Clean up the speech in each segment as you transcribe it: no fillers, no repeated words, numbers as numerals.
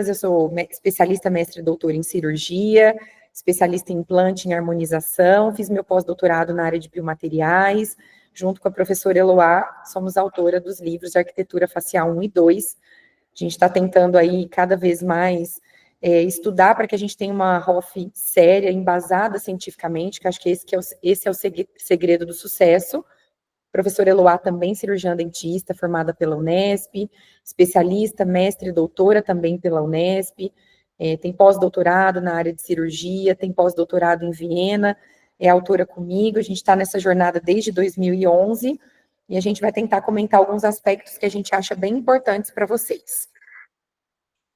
eu sou especialista mestre e doutora em cirurgia, especialista em implante, em harmonização, fiz meu pós-doutorado na área de biomateriais, junto com a professora Eloá, somos autora dos livros de Arquitetura Facial 1 e 2. A gente está tentando aí cada vez mais estudar para que a gente tenha uma ROF séria, embasada cientificamente, que acho que esse é o segredo do sucesso. Professora Eloá também cirurgiã dentista, formada pela Unesp, especialista, mestre e doutora também pela Unesp, tem pós-doutorado na área de cirurgia, tem pós-doutorado em Viena, é autora comigo, a gente está nessa jornada desde 2011, e a gente vai tentar comentar alguns aspectos que a gente acha bem importantes para vocês.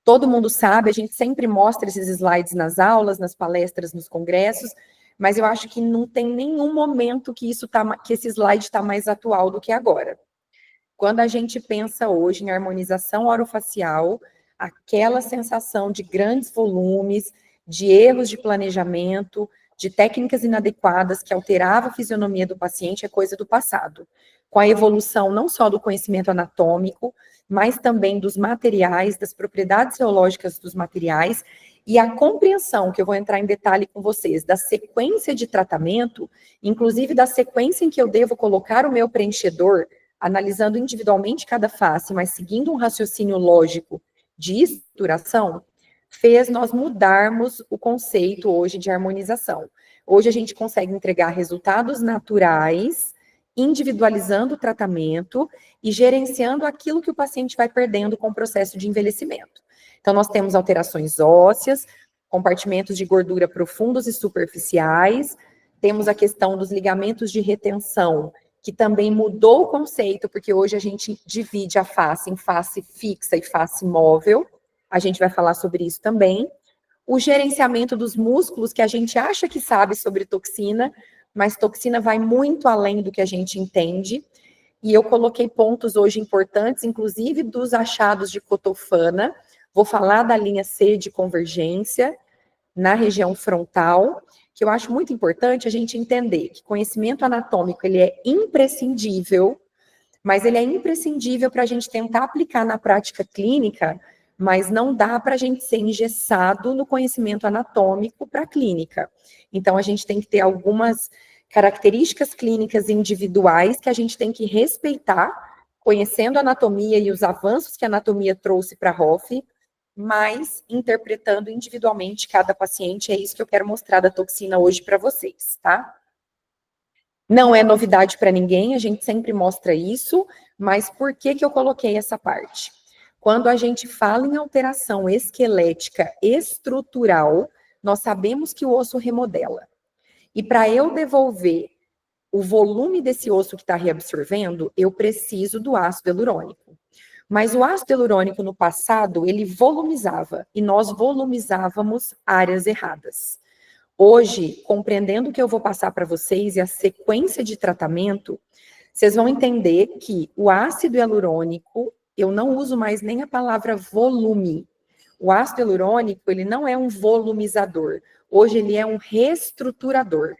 Todo mundo sabe, a gente sempre mostra esses slides nas aulas, nas palestras, nos congressos, mas eu acho que não tem nenhum momento que esse slide está mais atual do que agora. Quando a gente pensa hoje em harmonização orofacial, aquela sensação de grandes volumes, de erros de planejamento, de técnicas inadequadas que alteravam a fisionomia do paciente é coisa do passado. Com a evolução não só do conhecimento anatômico, mas também dos materiais, das propriedades geológicas dos materiais, e a compreensão, que eu vou entrar em detalhe com vocês, da sequência de tratamento, inclusive da sequência em que eu devo colocar o meu preenchedor, analisando individualmente cada face, mas seguindo um raciocínio lógico de estruturação, fez nós mudarmos o conceito hoje de harmonização. Hoje a gente consegue entregar resultados naturais, individualizando o tratamento e gerenciando aquilo que o paciente vai perdendo com o processo de envelhecimento. Então, nós temos alterações ósseas, compartimentos de gordura profundos e superficiais, temos a questão dos ligamentos de retenção, que também mudou o conceito, porque hoje a gente divide a face em face fixa e face móvel, a gente vai falar sobre isso também. O gerenciamento dos músculos, que a gente acha que sabe sobre toxina, mas toxina vai muito além do que a gente entende, e eu coloquei pontos hoje importantes, inclusive dos achados de cotofana. Vou falar da linha C de convergência na região frontal, que eu acho muito importante a gente entender que conhecimento anatômico ele é imprescindível, mas ele é imprescindível para a gente tentar aplicar na prática clínica, mas não dá para a gente ser engessado no conhecimento anatômico para a clínica. Então, a gente tem que ter algumas características clínicas individuais que a gente tem que respeitar, conhecendo a anatomia e os avanços que a anatomia trouxe para a ROF, mas interpretando individualmente cada paciente. É isso que eu quero mostrar da toxina hoje para vocês, tá? Não é novidade para ninguém, a gente sempre mostra isso, mas por que eu coloquei essa parte? Quando a gente fala em alteração esquelética estrutural, nós sabemos que o osso remodela. E para eu devolver o volume desse osso que está reabsorvendo, eu preciso do ácido hialurônico. Mas o ácido hialurônico no passado, ele volumizava, e nós volumizávamos áreas erradas. Hoje, compreendendo o que eu vou passar para vocês e a sequência de tratamento, vocês vão entender que o ácido hialurônico, eu não uso mais nem a palavra volume. O ácido hialurônico, ele não é um volumizador. Hoje, ele é um reestruturador.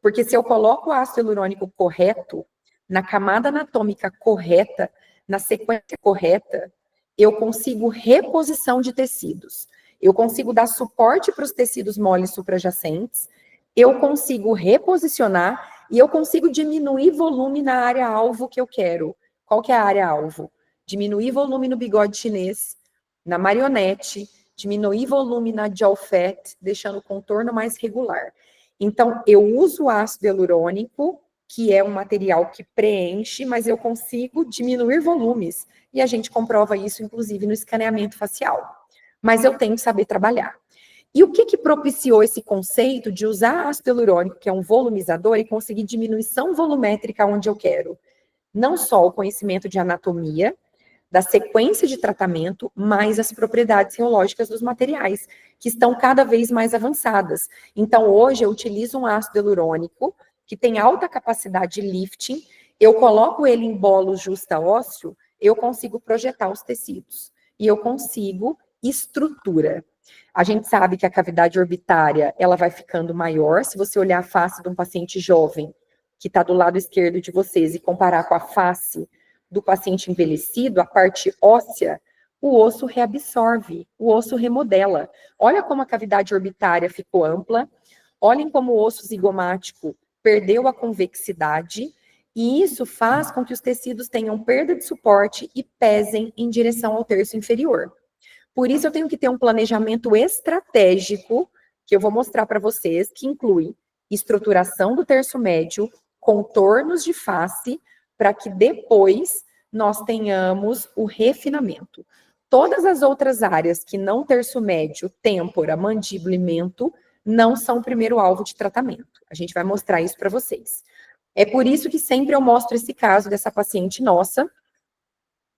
Porque se eu coloco o ácido hialurônico correto, na camada anatômica correta, na sequência correta, eu consigo reposição de tecidos. Eu consigo dar suporte para os tecidos moles suprajacentes, eu consigo reposicionar e eu consigo diminuir volume na área alvo que eu quero. Qual que é a área alvo? Diminuir volume no bigode chinês, na marionete, diminuir volume na jaw fat, deixando o contorno mais regular. Então, eu uso o ácido hialurônico, que é um material que preenche, mas eu consigo diminuir volumes. E a gente comprova isso, inclusive, no escaneamento facial. Mas eu tenho que saber trabalhar. E o que propiciou esse conceito de usar ácido hialurônico, que é um volumizador, e conseguir diminuição volumétrica onde eu quero? Não só o conhecimento de anatomia, da sequência de tratamento, mas as propriedades reológicas dos materiais, que estão cada vez mais avançadas. Então, hoje, eu utilizo um ácido hialurônico, que tem alta capacidade de lifting, eu coloco ele em bolo justa ósseo, eu consigo projetar os tecidos, e eu consigo estrutura. A gente sabe que a cavidade orbitária, ela vai ficando maior, se você olhar a face de um paciente jovem, que está do lado esquerdo de vocês, e comparar com a face do paciente envelhecido, a parte óssea, o osso reabsorve, o osso remodela. Olha como a cavidade orbitária ficou ampla, olhem como o osso zigomático perdeu a convexidade, e isso faz com que os tecidos tenham perda de suporte e pesem em direção ao terço inferior. Por isso eu tenho que ter um planejamento estratégico, que eu vou mostrar para vocês, que inclui estruturação do terço médio, contornos de face, para que depois nós tenhamos o refinamento. Todas as outras áreas que não terço médio, têmpora, mandíbula e mento, não são o primeiro alvo de tratamento. A gente vai mostrar isso para vocês. É por isso que sempre eu mostro esse caso dessa paciente nossa,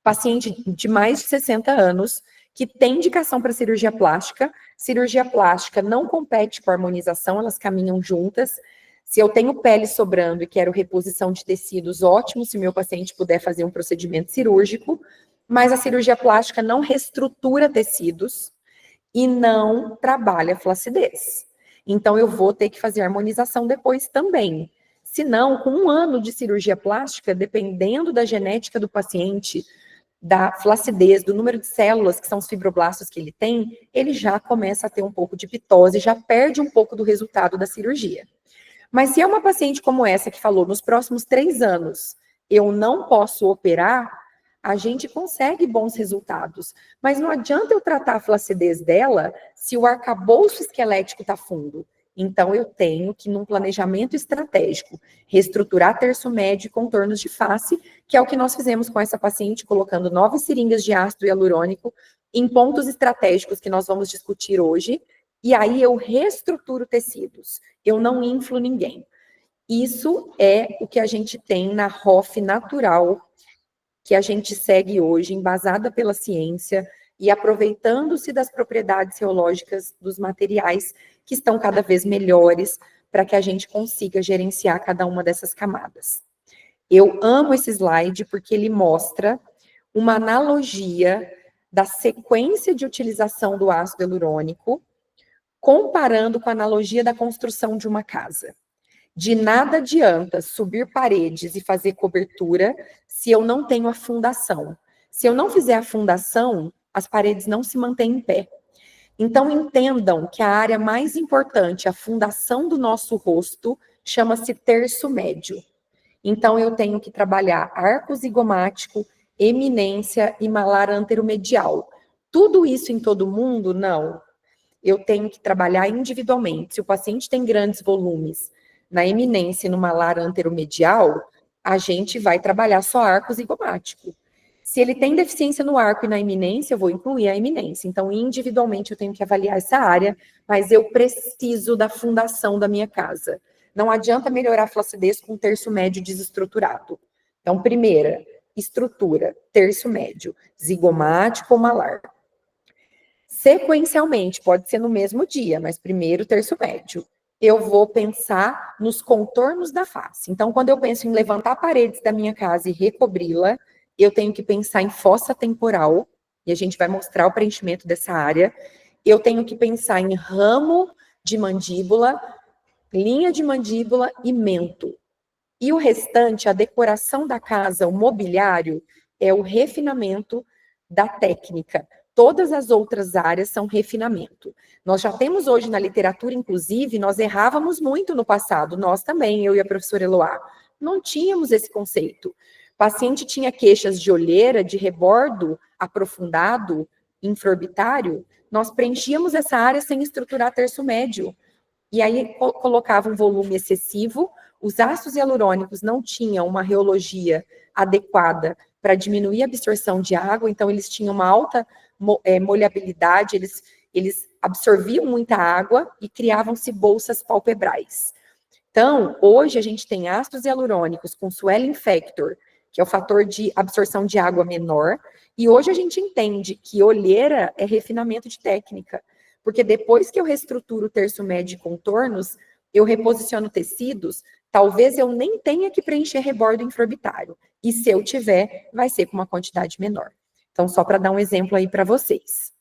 paciente de mais de 60 anos, que tem indicação para cirurgia plástica. Cirurgia plástica não compete com a harmonização, elas caminham juntas. Se eu tenho pele sobrando e quero reposição de tecidos, ótimo, se meu paciente puder fazer um procedimento cirúrgico, mas a cirurgia plástica não reestrutura tecidos e não trabalha flacidez. Então, eu vou ter que fazer harmonização depois também. Se não, com 1 ano de cirurgia plástica, dependendo da genética do paciente, da flacidez, do número de células, que são os fibroblastos que ele tem, ele já começa a ter um pouco de pitose, já perde um pouco do resultado da cirurgia. Mas se é uma paciente como essa que falou, nos próximos 3 anos, eu não posso operar, a gente consegue bons resultados. Mas não adianta eu tratar a flacidez dela se o arcabouço esquelético está fundo. Então, eu tenho que, num planejamento estratégico, reestruturar terço médio e contornos de face, que é o que nós fizemos com essa paciente, colocando 9 seringas de ácido hialurônico em pontos estratégicos que nós vamos discutir hoje, e aí eu reestruturo tecidos, eu não inflo ninguém. Isso é o que a gente tem na ROF natural, que a gente segue hoje, embasada pela ciência, e aproveitando-se das propriedades reológicas dos materiais que estão cada vez melhores para que a gente consiga gerenciar cada uma dessas camadas. Eu amo esse slide porque ele mostra uma analogia da sequência de utilização do ácido hialurônico, comparando com a analogia da construção de uma casa. De nada adianta subir paredes e fazer cobertura se eu não tenho a fundação. Se eu não fizer a fundação, as paredes não se mantêm em pé. Então, entendam que a área mais importante, a fundação do nosso rosto, chama-se terço médio. Então, eu tenho que trabalhar arco zigomático, eminência e malar anteromedial. Tudo isso em todo mundo? Não. Eu tenho que trabalhar individualmente. Se o paciente tem grandes volumes na eminência e no malar anteromedial, a gente vai trabalhar só arco zigomático. Se ele tem deficiência no arco e na eminência, eu vou incluir a eminência. Então, individualmente, eu tenho que avaliar essa área, mas eu preciso da fundação da minha casa. Não adianta melhorar a flacidez com terço médio desestruturado. Então, primeira, estrutura, terço médio, zigomático ou malar. Sequencialmente, pode ser no mesmo dia, mas primeiro terço médio. Eu vou pensar nos contornos da face. Então, quando eu penso em levantar paredes da minha casa e recobri-la, eu tenho que pensar em fossa temporal, e a gente vai mostrar o preenchimento dessa área. Eu tenho que pensar em ramo de mandíbula, linha de mandíbula e mento. E o restante, a decoração da casa, o mobiliário, é o refinamento da técnica. Todas as outras áreas são refinamento. Nós já temos hoje na literatura, inclusive, nós errávamos muito no passado, nós também, eu e a professora Eloá, não tínhamos esse conceito. O paciente tinha queixas de olheira, de rebordo aprofundado, infraorbitário, nós preenchíamos essa área sem estruturar terço médio. E aí colocava um volume excessivo, os ácidos hialurônicos não tinham uma reologia adequada para diminuir a absorção de água, então eles tinham uma alta molhabilidade, eles absorviam muita água e criavam-se bolsas palpebrais. Então, hoje a gente tem ácidos hialurônicos com swelling factor, que é o fator de absorção de água menor, e hoje a gente entende que olheira é refinamento de técnica, porque depois que eu reestruturo o terço médio e contornos, eu reposiciono tecidos, talvez eu nem tenha que preencher rebordo infraorbitário, e se eu tiver, vai ser com uma quantidade menor. Então, só para dar um exemplo aí para vocês.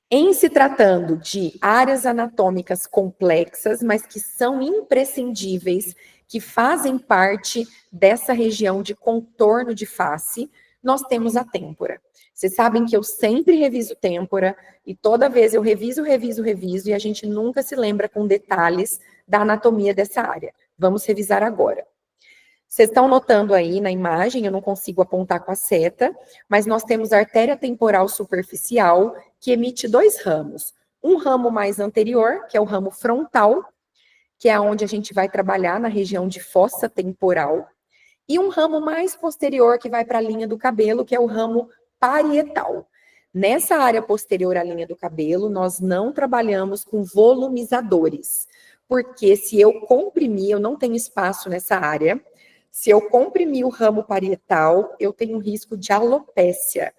Em se tratando de áreas anatômicas complexas, mas que são imprescindíveis, que fazem parte dessa região de contorno de face, nós temos a têmpora. Vocês sabem que eu sempre reviso têmpora, e toda vez eu reviso, e a gente nunca se lembra com detalhes da anatomia dessa área. Vamos revisar agora. Vocês estão notando aí na imagem, eu não consigo apontar com a seta, mas nós temos a artéria temporal superficial, que emite 2 ramos. Um ramo mais anterior, que é o ramo frontal, que é onde a gente vai trabalhar na região de fossa temporal, e um ramo mais posterior, que vai para a linha do cabelo, que é o ramo parietal. Nessa área posterior à linha do cabelo, nós não trabalhamos com volumizadores, porque se eu comprimir, eu não tenho espaço nessa área. Se eu comprimir o ramo parietal, eu tenho risco de alopécia.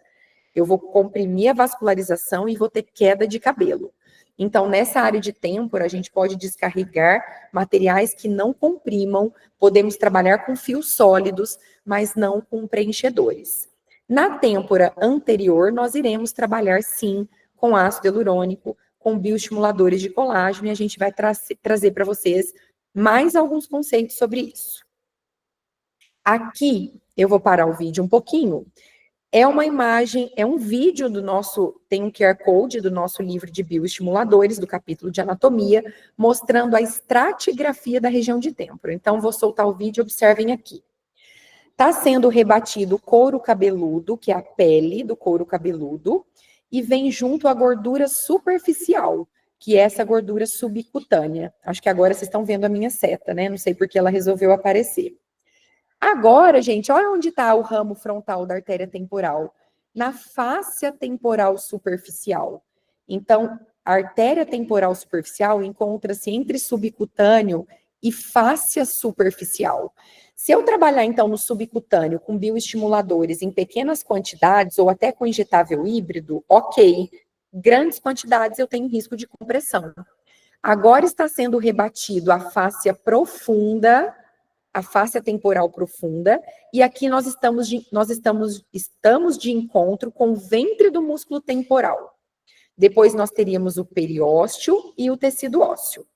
Eu vou comprimir a vascularização e vou ter queda de cabelo. Então, nessa área de têmpora, a gente pode descarregar materiais que não comprimam, podemos trabalhar com fios sólidos, mas não com preenchedores. Na têmpora anterior, nós iremos trabalhar, sim, com ácido hialurônico, com bioestimuladores de colágeno, e a gente vai trazer para vocês mais alguns conceitos sobre isso. Aqui, eu vou parar o vídeo um pouquinho. É uma imagem, é um vídeo do nosso, tem um QR Code do nosso livro de bioestimuladores, do capítulo de anatomia, mostrando a estratigrafia da região de têmpora. Então, vou soltar o vídeo, observem aqui. Está sendo rebatido o couro cabeludo, que é a pele do couro cabeludo, e vem junto a gordura superficial, que é essa gordura subcutânea. Acho que agora vocês estão vendo a minha seta, né? Não sei porque ela resolveu aparecer. Agora, gente, olha onde está o ramo frontal da artéria temporal. Na fáscia temporal superficial. Então, a artéria temporal superficial encontra-se entre subcutâneo e fáscia superficial. Se eu trabalhar, então, no subcutâneo com bioestimuladores em pequenas quantidades ou até com injetável híbrido, ok. Grandes quantidades eu tenho risco de compressão. Agora está sendo rebatido a fáscia profunda, a fáscia temporal profunda, e aqui nós estamos de encontro com o ventre do músculo temporal. Depois nós teríamos o periósteo e o tecido ósseo.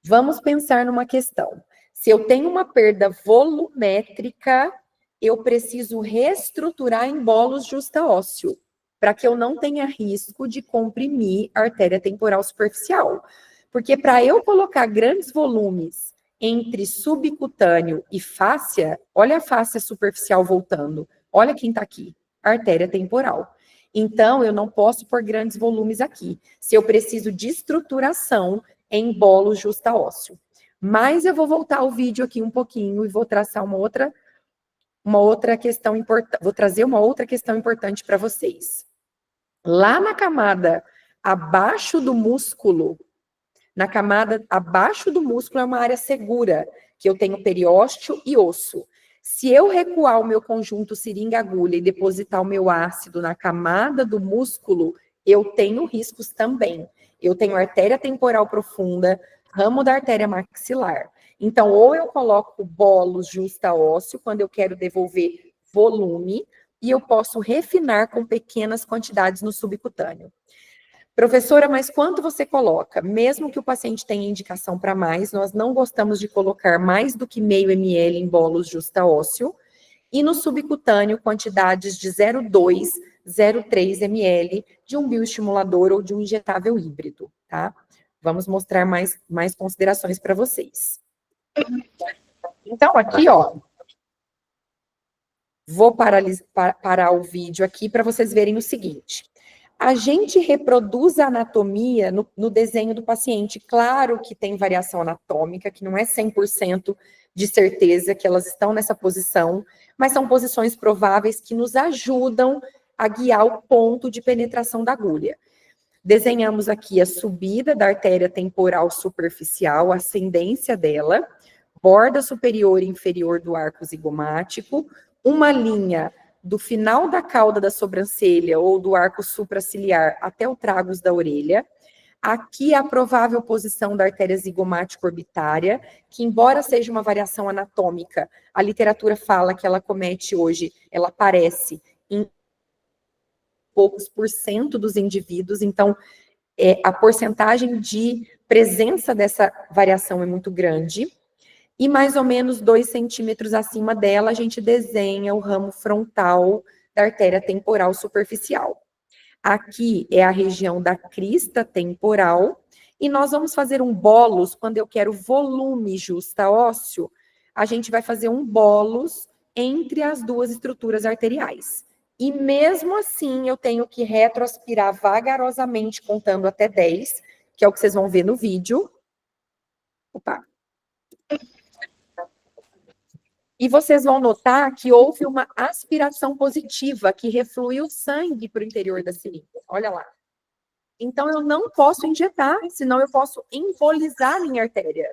Vamos pensar numa questão. Se eu tenho uma perda volumétrica, eu preciso reestruturar em bolos justa-ósseo, para que eu não tenha risco de comprimir a artéria temporal superficial. Porque para eu colocar grandes volumes entre subcutâneo e fáscia, olha a fáscia superficial voltando, olha quem está aqui, artéria temporal. Então, eu não posso pôr grandes volumes aqui, se eu preciso de estruturação em bolo justa-ósseo. Mas eu vou voltar o vídeo aqui um pouquinho e vou traçar uma outra questão importante, vou trazer uma outra questão importante para vocês. Lá na camada abaixo do músculo, na camada abaixo do músculo é uma área segura, que eu tenho periósteo e osso. Se eu recuar o meu conjunto seringa-agulha e depositar o meu ácido na camada do músculo, eu tenho riscos também. Eu tenho artéria temporal profunda, ramo da artéria maxilar. Então, ou eu coloco bolos justa-ósseo, quando eu quero devolver volume, e eu posso refinar com pequenas quantidades no subcutâneo. Professora, mas quanto você coloca? Mesmo que o paciente tenha indicação para mais, nós não gostamos de colocar mais do que meio ml em bolos justa-ósseo, e no subcutâneo, quantidades de 0,2, 0,3 ml de um bioestimulador ou de um injetável híbrido, tá? Vamos mostrar mais considerações para vocês. Então, aqui, ó, vou parar o vídeo aqui para vocês verem o seguinte. A gente reproduz a anatomia no desenho do paciente. Claro que tem variação anatômica, que não é 100% de certeza que elas estão nessa posição, mas são posições prováveis que nos ajudam a guiar o ponto de penetração da agulha. Desenhamos aqui a subida da artéria temporal superficial, a ascendência dela, borda superior e inferior do arco zigomático, uma linha do final da cauda da sobrancelha ou do arco supraciliar até o tragus da orelha. Aqui a provável posição da artéria zigomática orbitária, que embora seja uma variação anatômica, a literatura fala que ela comete hoje, ela aparece em poucos % dos indivíduos, então a porcentagem de presença dessa variação é muito grande. E mais ou menos 2 centímetros acima dela, a gente desenha o ramo frontal da artéria temporal superficial. Aqui é a região da crista temporal, e nós vamos fazer um bolus, quando eu quero volume justa-ósseo, a gente vai fazer um bolus entre as duas estruturas arteriais. E mesmo assim, eu tenho que retroaspirar vagarosamente, contando até 10, que é o que vocês vão ver no vídeo. Opa! E vocês vão notar que houve uma aspiração positiva, que refluiu sangue para o interior da seringa. Olha lá. Então, eu não posso injetar, senão eu posso embolizar a minha artéria.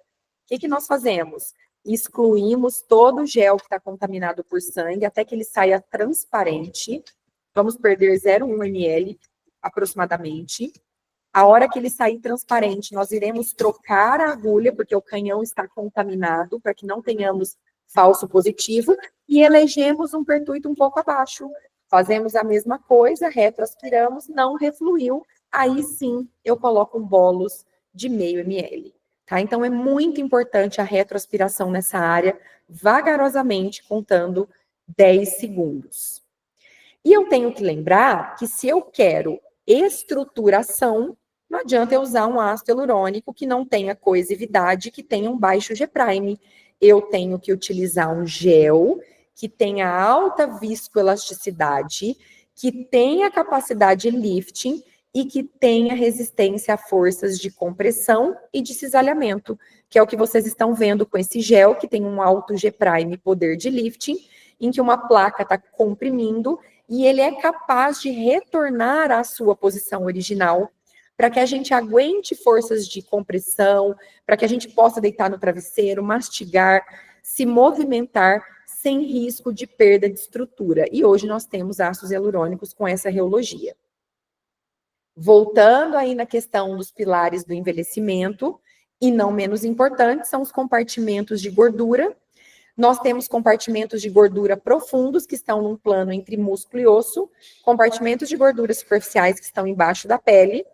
O que nós fazemos? Excluímos todo o gel que está contaminado por sangue, até que ele saia transparente. Vamos perder 0,1 ml, aproximadamente. A hora que ele sair transparente, nós iremos trocar a agulha, porque o canhão está contaminado, para que não tenhamos falso positivo, e elegemos um pertuito um pouco abaixo. Fazemos a mesma coisa, retroaspiramos, não refluiu, aí sim eu coloco um bolus de 0,5 ml. Tá? Então, é muito importante a retroaspiração nessa área, vagarosamente, contando 10 segundos. E eu tenho que lembrar que se eu quero estruturação, não adianta eu usar um ácido hialurônico que não tenha coesividade, que tenha um baixo G'. Eu tenho que utilizar um gel que tenha alta viscoelasticidade, que tenha capacidade lifting e que tenha resistência a forças de compressão e de cisalhamento, que é o que vocês estão vendo com esse gel, que tem um alto G' poder de lifting, em que uma placa está comprimindo e ele é capaz de retornar à sua posição original, para que a gente aguente forças de compressão, para que a gente possa deitar no travesseiro, mastigar, se movimentar sem risco de perda de estrutura. E hoje nós temos ácidos hialurônicos com essa reologia. Voltando aí na questão dos pilares do envelhecimento, e não menos importante, são os compartimentos de gordura. Nós temos compartimentos de gordura profundos, que estão num plano entre músculo e osso, compartimentos de gorduras superficiais, que estão embaixo da pele.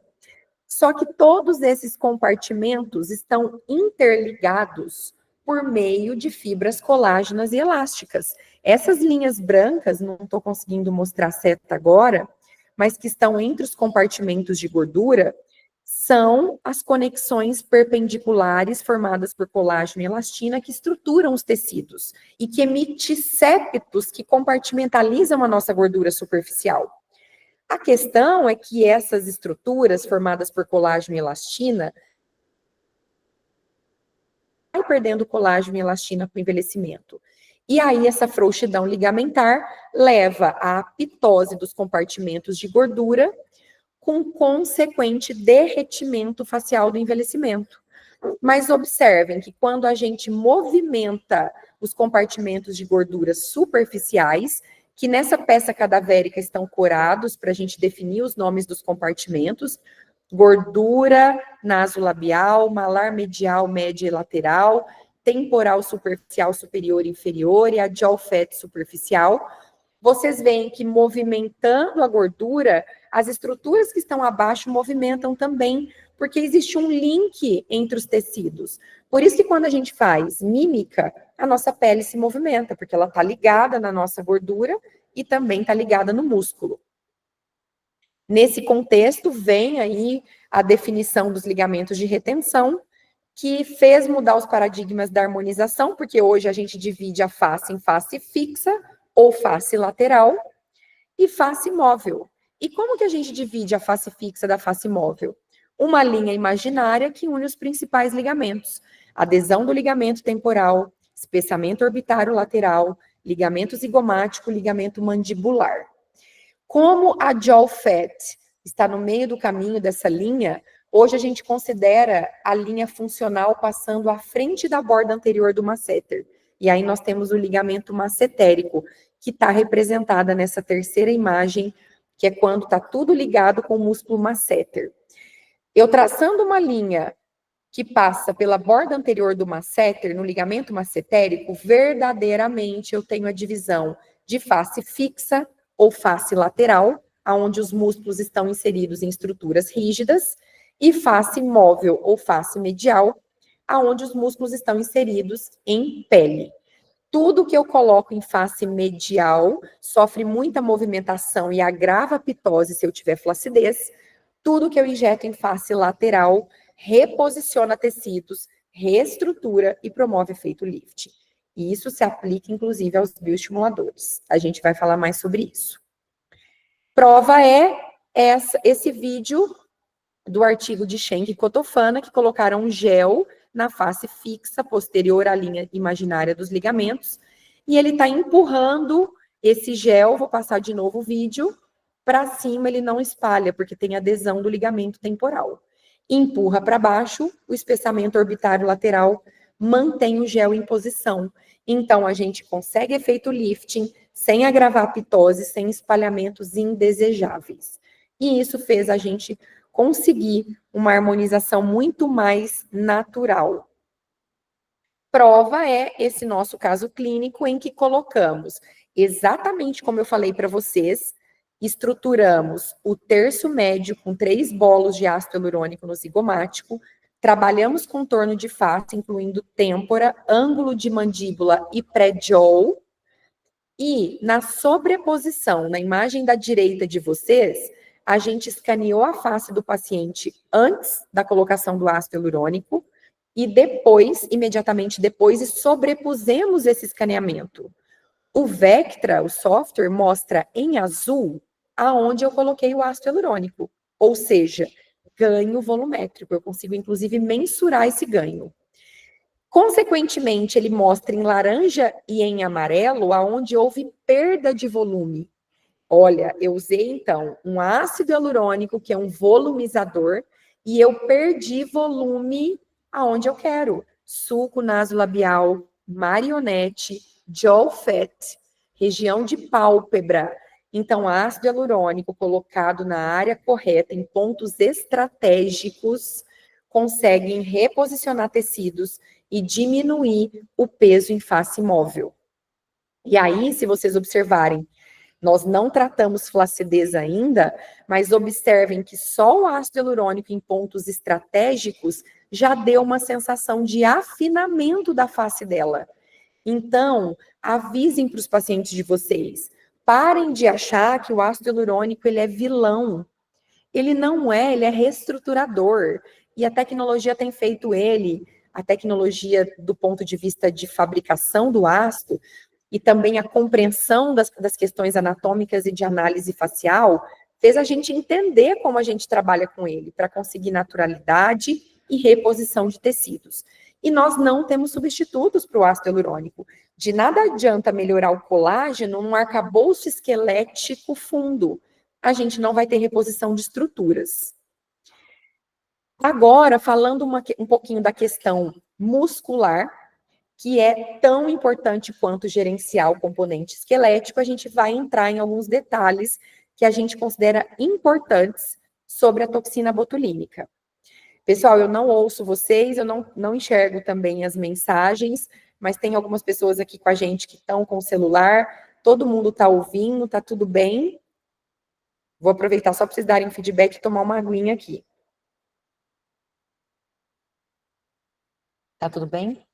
Só que todos esses compartimentos estão interligados por meio de fibras colágenas e elásticas. Essas linhas brancas, não estou conseguindo mostrar certo agora, mas que estão entre os compartimentos de gordura, são as conexões perpendiculares formadas por colágeno e elastina que estruturam os tecidos e que emitem septos que compartimentalizam a nossa gordura superficial. A questão é que essas estruturas formadas por colágeno e elastina vai perdendo colágeno e elastina com o envelhecimento. E aí essa frouxidão ligamentar leva à apitose dos compartimentos de gordura, com consequente derretimento facial do envelhecimento. Mas observem que quando a gente movimenta os compartimentos de gorduras superficiais, que nessa peça cadavérica estão corados para a gente definir os nomes dos compartimentos, gordura nasolabial, malar medial, média e lateral, temporal superficial superior e inferior e a jaw fat superficial. Vocês veem que movimentando a gordura, as estruturas que estão abaixo movimentam também, porque existe um link entre os tecidos. Por isso que quando a gente faz mímica, a nossa pele se movimenta, porque ela está ligada na nossa gordura e também está ligada no músculo. Nesse contexto, vem aí a definição dos ligamentos de retenção, que fez mudar os paradigmas da harmonização, porque hoje a gente divide a face em face fixa, ou face lateral, e face móvel. E como que a gente divide a face fixa da face móvel? Uma linha imaginária que une os principais ligamentos. Adesão do ligamento temporal, espessamento orbitário lateral, ligamento zigomático, ligamento mandibular. Como a jaw fat está no meio do caminho dessa linha, hoje a gente considera a linha funcional passando à frente da borda anterior do masseter. E aí nós temos o ligamento massetérico, que está representada nessa terceira imagem, que é quando está tudo ligado com o músculo masseter. Eu traçando uma linha que passa pela borda anterior do masseter, no ligamento massetérico, verdadeiramente eu tenho a divisão de face fixa ou face lateral, onde os músculos estão inseridos em estruturas rígidas, e face móvel ou face medial, onde os músculos estão inseridos em pele. Tudo que eu coloco em face medial sofre muita movimentação e agrava a pitose se eu tiver flacidez. Tudo que eu injeto em face lateral reposiciona tecidos, reestrutura e promove efeito lift. E isso se aplica, inclusive, aos bioestimuladores. A gente vai falar mais sobre isso. Prova é esse vídeo do artigo de Schenck e Cotofana, que colocaram um gel na face fixa, posterior à linha imaginária dos ligamentos, e ele está empurrando esse gel, vou passar de novo o vídeo, para cima ele não espalha, porque tem adesão do ligamento temporal. Empurra para baixo, o espessamento orbitário lateral mantém o gel em posição. Então, a gente consegue efeito lifting, sem agravar a pitose, sem espalhamentos indesejáveis. E isso fez a gente conseguir uma harmonização muito mais natural. Prova é esse nosso caso clínico em que colocamos, exatamente como eu falei para vocês, estruturamos o terço médio com 3 bolos de ácido hialurônico no zigomático, trabalhamos contorno de face, incluindo têmpora, ângulo de mandíbula e pré-jaw, e na sobreposição, na imagem da direita de vocês, a gente escaneou a face do paciente antes da colocação do ácido hialurônico e depois, imediatamente depois, e sobrepusemos esse escaneamento. O Vectra, o software, mostra em azul aonde eu coloquei o ácido hialurônico, ou seja, ganho volumétrico. Eu consigo, inclusive, mensurar esse ganho. Consequentemente, ele mostra em laranja e em amarelo aonde houve perda de volume. Olha, eu usei, então, um ácido hialurônico, que é um volumizador, e eu perdi volume aonde eu quero. Sulco nasolabial, marionete, jaw fat, região de pálpebra. Então, ácido hialurônico colocado na área correta, em pontos estratégicos, conseguem reposicionar tecidos e diminuir o peso em face móvel. E aí, se vocês observarem, nós não tratamos flacidez ainda, mas observem que só o ácido hialurônico em pontos estratégicos já deu uma sensação de afinamento da face dela. Então, avisem para os pacientes de vocês, parem de achar que o ácido hialurônico ele é vilão. Ele não é, ele é reestruturador. E a tecnologia tem feito ele, a tecnologia do ponto de vista de fabricação do ácido, e também a compreensão das questões anatômicas e de análise facial, fez a gente entender como a gente trabalha com ele, para conseguir naturalidade e reposição de tecidos. E nós não temos substitutos para o ácido hialurônico. De nada adianta melhorar o colágeno num arcabouço esquelético fundo. A gente não vai ter reposição de estruturas. Agora, falando um pouquinho da questão muscular, que é tão importante quanto gerenciar o componente esquelético, a gente vai entrar em alguns detalhes que a gente considera importantes sobre a toxina botulínica. Pessoal, eu não ouço vocês, eu não enxergo também as mensagens, mas tem algumas pessoas aqui com a gente que estão com o celular, todo mundo está ouvindo, está tudo bem? Vou aproveitar só para vocês darem feedback e tomar uma aguinha aqui. Tá tudo bem?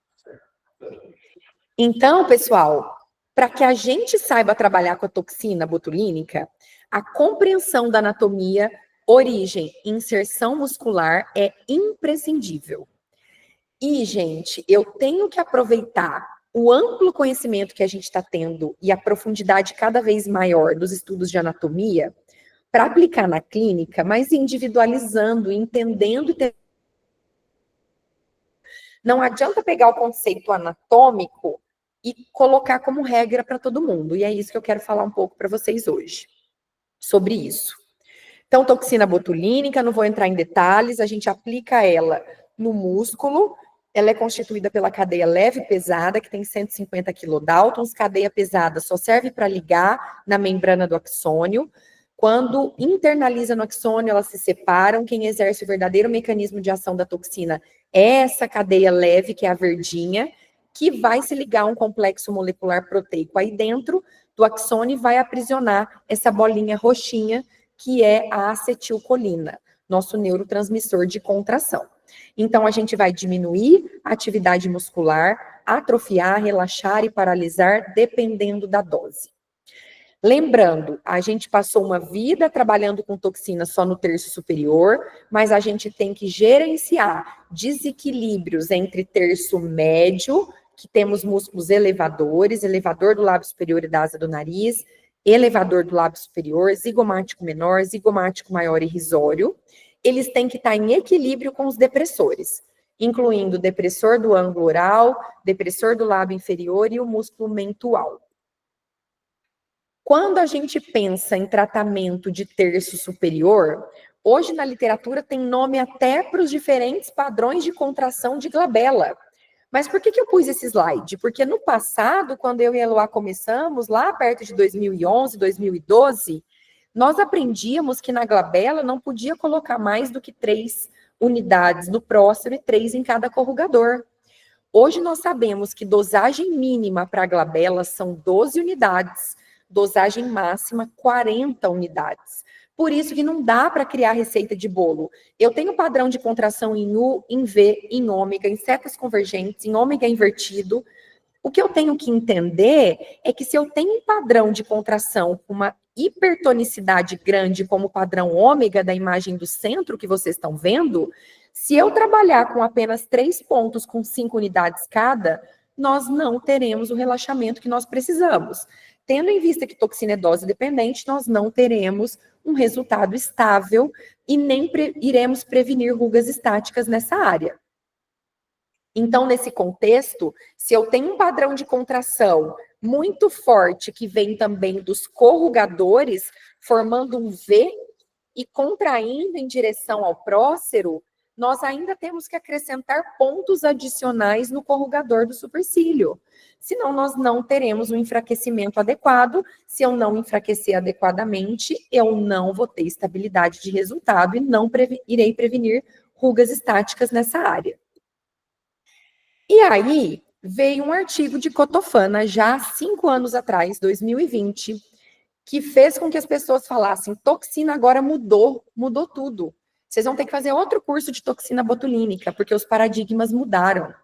Então, pessoal, para que a gente saiba trabalhar com a toxina botulínica, a compreensão da anatomia, origem e inserção muscular é imprescindível. E, gente, eu tenho que aproveitar o amplo conhecimento que a gente está tendo e a profundidade cada vez maior dos estudos de anatomia para aplicar na clínica, mas individualizando, entendendo e não adianta pegar o conceito anatômico e colocar como regra para todo mundo. E é isso que eu quero falar um pouco para vocês hoje, sobre isso. Então, toxina botulínica, não vou entrar em detalhes, a gente aplica ela no músculo, ela é constituída pela cadeia leve e pesada, que tem 150 kilodaltons, cadeia pesada só serve para ligar na membrana do axônio. Quando internaliza no axônio, elas se separam, quem exerce o verdadeiro mecanismo de ação da toxina é essa cadeia leve, que é a verdinha, que vai se ligar a um complexo molecular proteico aí dentro do axônio e vai aprisionar essa bolinha roxinha, que é a acetilcolina. nosso neurotransmissor de contração. Então, a gente vai diminuir a atividade muscular, atrofiar, relaxar e paralisar, dependendo da dose. Lembrando, a gente passou uma vida trabalhando com toxina só no terço superior, mas a gente tem que gerenciar desequilíbrios entre terço médio, que temos músculos elevadores, elevador do lábio superior e da asa do nariz, elevador do lábio superior, zigomático menor, zigomático maior e risório. Eles têm que estar em equilíbrio com os depressores, incluindo o depressor do ângulo oral, depressor do lábio inferior e o músculo mentual. Quando a gente pensa em tratamento de terço superior, hoje na literatura tem nome até para os diferentes padrões de contração de glabela. Mas por que eu pus esse slide? Porque no passado, quando eu e a Eloá começamos, lá perto de 2011, 2012, nós aprendíamos que na glabela não podia colocar mais do que 3 unidades no próximo e 3 em cada corrugador. Hoje nós sabemos que dosagem mínima para a glabela são 12 unidades, dosagem máxima 40 unidades. Por isso que não dá para criar receita de bolo. Eu tenho padrão de contração em U, em V, em ômega, em setas convergentes, em ômega invertido. O que eu tenho que entender é que se eu tenho um padrão de contração com uma hipertonicidade grande, como o padrão ômega da imagem do centro que vocês estão vendo, se eu trabalhar com apenas 3 pontos com 5 unidades cada, nós não teremos o relaxamento que nós precisamos. Tendo em vista que toxina é dose dependente, nós não teremos um resultado estável e nem iremos prevenir rugas estáticas nessa área. Então, nesse contexto, se eu tenho um padrão de contração muito forte, que vem também dos corrugadores, formando um V e contraindo em direção ao prócero, nós ainda temos que acrescentar pontos adicionais no corrugador do supercílio. Senão, nós não teremos um enfraquecimento adequado. Se eu não enfraquecer adequadamente, eu não vou ter estabilidade de resultado e não irei prevenir rugas estáticas nessa área. E aí, veio um artigo de Cotofana, já há 5 anos atrás, 2020, que fez com que as pessoas falassem, toxina agora mudou tudo. Vocês vão ter que fazer outro curso de toxina botulínica, porque os paradigmas mudaram.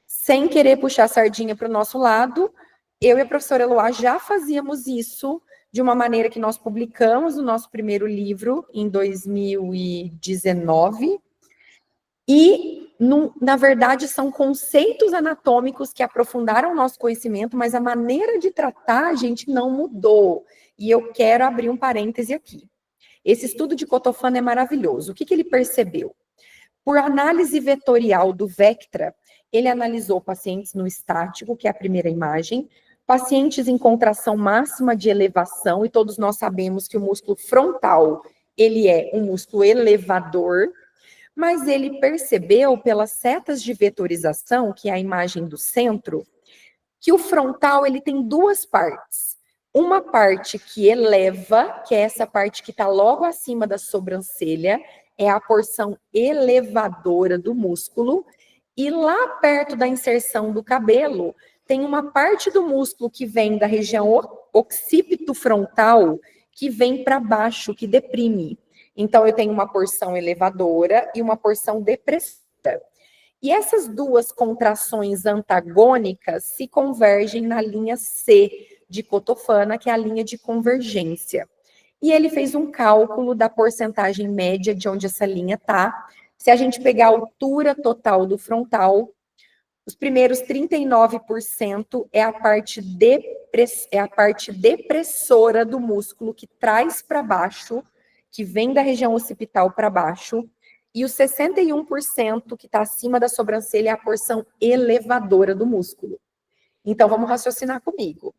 Sem querer puxar a sardinha para o nosso lado, eu e a professora Eloá já fazíamos isso de uma maneira que nós publicamos o nosso primeiro livro em 2019, e, na verdade, são conceitos anatômicos que aprofundaram o nosso conhecimento, mas a maneira de tratar a gente não mudou. E eu quero abrir um parêntese aqui. Esse estudo de Cotofana é maravilhoso. O que ele percebeu? Por análise vetorial do Vectra, ele analisou pacientes no estático, que é a primeira imagem, pacientes em contração máxima de elevação, e todos nós sabemos que o músculo frontal, ele é um músculo elevador, mas ele percebeu pelas setas de vetorização, que é a imagem do centro, que o frontal ele tem 2 partes. Uma parte que eleva, que é essa parte que está logo acima da sobrancelha, é a porção elevadora do músculo, e lá perto da inserção do cabelo, tem uma parte do músculo que vem da região occipito frontal, que vem para baixo, que deprime. Então, eu tenho uma porção elevadora e uma porção depressora. E essas 2 contrações antagônicas se convergem na linha C de Cotofana, que é a linha de convergência. E ele fez um cálculo da porcentagem média de onde essa linha está. Se a gente pegar a altura total do frontal, os primeiros 39% é a parte depressora do músculo, que traz para baixo, que vem da região occipital para baixo, e os 61% que está acima da sobrancelha é a porção elevadora do músculo. Então, vamos raciocinar comigo.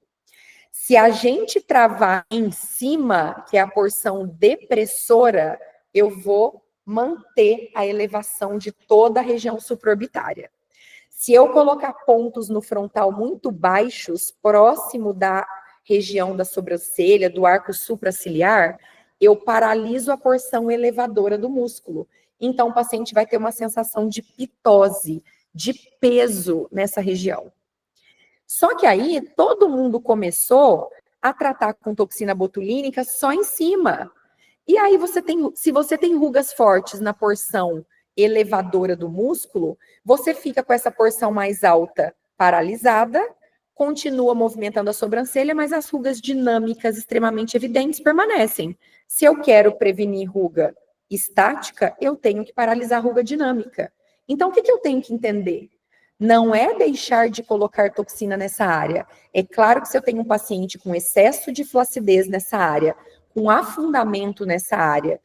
Se a gente travar em cima, que é a porção depressora, eu vou manter a elevação de toda a região supraorbitária. Se eu colocar pontos no frontal muito baixos, próximo da região da sobrancelha, do arco supraciliar, eu paraliso a porção elevadora do músculo. Então, o paciente vai ter uma sensação de pitose, de peso nessa região. Só que aí, todo mundo começou a tratar com toxina botulínica só em cima. E aí se você tem rugas fortes na porção elevadora do músculo, você fica com essa porção mais alta paralisada, continua movimentando a sobrancelha, mas as rugas dinâmicas extremamente evidentes permanecem. Se eu quero prevenir ruga estática, eu tenho que paralisar a ruga dinâmica. Então, o que eu tenho que entender? Não é deixar de colocar toxina nessa área. É claro que se eu tenho um paciente com excesso de flacidez nessa área, com afundamento nessa área,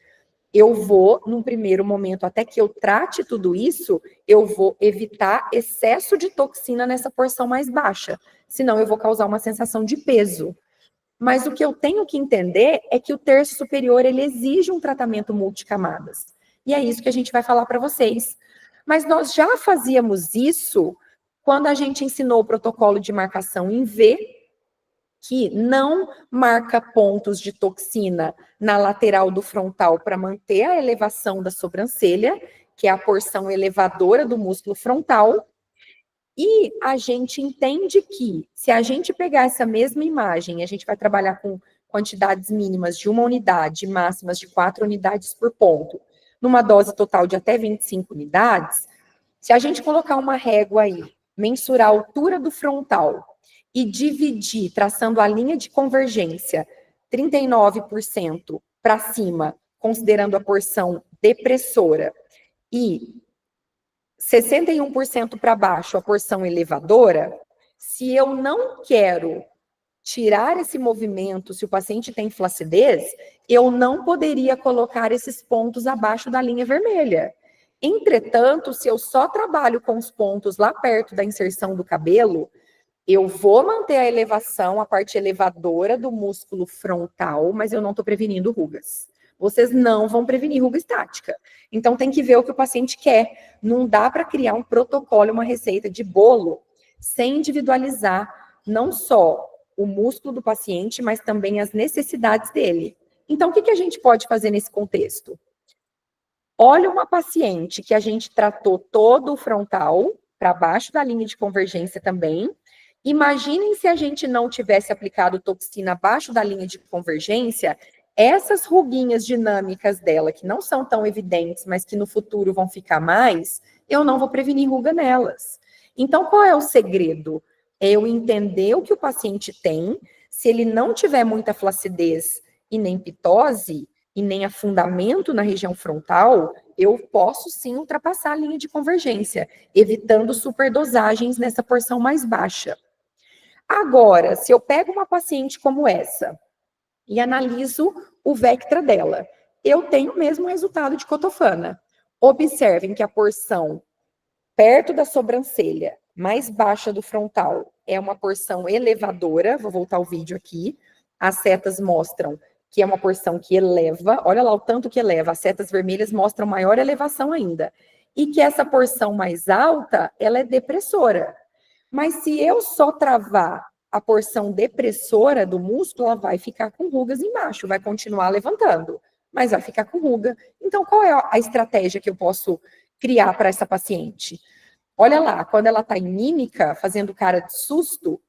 eu vou, num primeiro momento, até que eu trate tudo isso, eu vou evitar excesso de toxina nessa porção mais baixa. Senão eu vou causar uma sensação de peso. Mas o que eu tenho que entender é que o terço superior, ele exige um tratamento multicamadas. E é isso que a gente vai falar para vocês. Mas nós já fazíamos isso quando a gente ensinou o protocolo de marcação em V, que não marca pontos de toxina na lateral do frontal para manter a elevação da sobrancelha, que é a porção elevadora do músculo frontal. E a gente entende que, se a gente pegar essa mesma imagem, a gente vai trabalhar com quantidades mínimas de 1 unidade, máximas de 4 unidades por ponto, numa dose total de até 25 unidades, se a gente colocar uma régua aí, mensurar a altura do frontal e dividir, traçando a linha de convergência, 39% para cima, considerando a porção depressora, e 61% para baixo, a porção elevadora, se eu não quero tirar esse movimento, se o paciente tem flacidez, eu não poderia colocar esses pontos abaixo da linha vermelha. Entretanto, se eu só trabalho com os pontos lá perto da inserção do cabelo, eu vou manter a elevação, a parte elevadora do músculo frontal, mas eu não estou prevenindo rugas. Vocês não vão prevenir ruga estática. Então, tem que ver o que o paciente quer. Não dá para criar um protocolo, uma receita de bolo, sem individualizar não só o músculo do paciente, mas também as necessidades dele. Então, o que a gente pode fazer nesse contexto? Olha uma paciente que a gente tratou todo o frontal, para baixo da linha de convergência também. Imaginem se a gente não tivesse aplicado toxina abaixo da linha de convergência, essas ruguinhas dinâmicas dela, que não são tão evidentes, mas que no futuro vão ficar mais, eu não vou prevenir ruga nelas. Então, qual é o segredo? É eu entender o que o paciente tem, se ele não tiver muita flacidez e nem pitose, e nem afundamento na região frontal, eu posso sim ultrapassar a linha de convergência, evitando superdosagens nessa porção mais baixa. Agora, se eu pego uma paciente como essa e analiso o Vectra dela, eu tenho o mesmo resultado de cotofana. Observem que a porção perto da sobrancelha, mais baixa do frontal, é uma porção elevadora. Vou voltar o vídeo aqui. As setas mostram que é uma porção que eleva. Olha lá o tanto que eleva. As setas vermelhas mostram maior elevação ainda. E que essa porção mais alta, ela é depressora. Mas se eu só travar a porção depressora do músculo, ela vai ficar com rugas embaixo, vai continuar levantando, mas vai ficar com ruga. Então, qual é a estratégia que eu posso criar para essa paciente? Olha lá, quando ela está em mímica, fazendo cara de susto,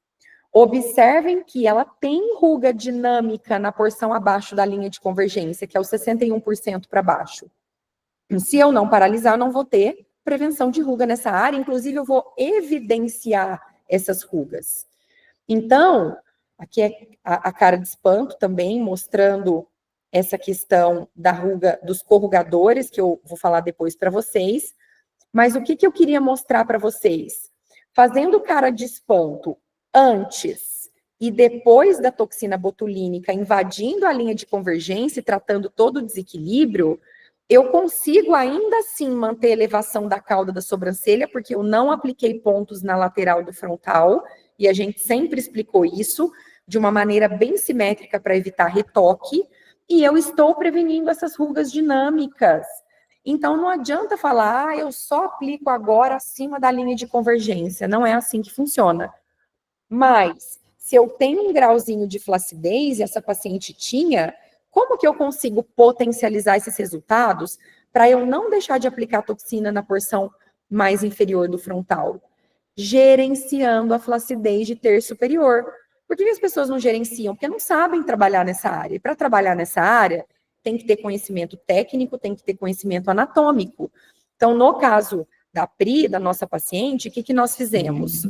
observem que ela tem ruga dinâmica na porção abaixo da linha de convergência, que é o 61% para baixo. Se eu não paralisar, eu não vou ter prevenção de ruga nessa área, inclusive eu vou evidenciar essas rugas. Então, aqui é a cara de espanto também, mostrando essa questão da ruga dos corrugadores, que eu vou falar depois para vocês. Mas o que eu queria mostrar para vocês? Fazendo cara de espanto antes e depois da toxina botulínica invadindo a linha de convergência e tratando todo o desequilíbrio, eu consigo ainda assim manter a elevação da cauda da sobrancelha, porque eu não apliquei pontos na lateral do frontal, e a gente sempre explicou isso de uma maneira bem simétrica para evitar retoque, e eu estou prevenindo essas rugas dinâmicas. Então, não adianta falar, eu só aplico agora acima da linha de convergência. Não é assim que funciona. Mas, se eu tenho um grauzinho de flacidez, e essa paciente tinha, como que eu consigo potencializar esses resultados para eu não deixar de aplicar toxina na porção mais inferior do frontal? Gerenciando a flacidez de terço superior. Por que as pessoas não gerenciam? Porque não sabem trabalhar nessa área. E para trabalhar nessa área, tem que ter conhecimento técnico, tem que ter conhecimento anatômico. Então, no caso da Pri, da nossa paciente, o que nós fizemos?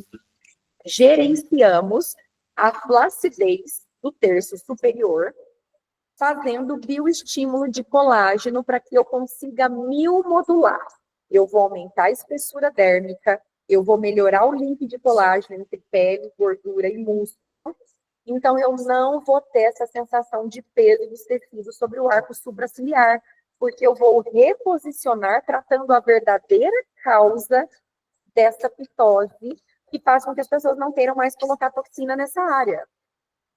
Gerenciamos a flacidez do terço superior, fazendo bioestímulo de colágeno para que eu consiga miomodular. Eu vou aumentar a espessura dérmica, eu vou melhorar o link de colágeno entre pele, gordura e músculo. Então, eu não vou ter essa sensação de peso dos tecidos sobre o arco supraciliar, porque eu vou reposicionar tratando a verdadeira causa dessa pitose, que faz com que as pessoas não queiram mais colocar toxina nessa área.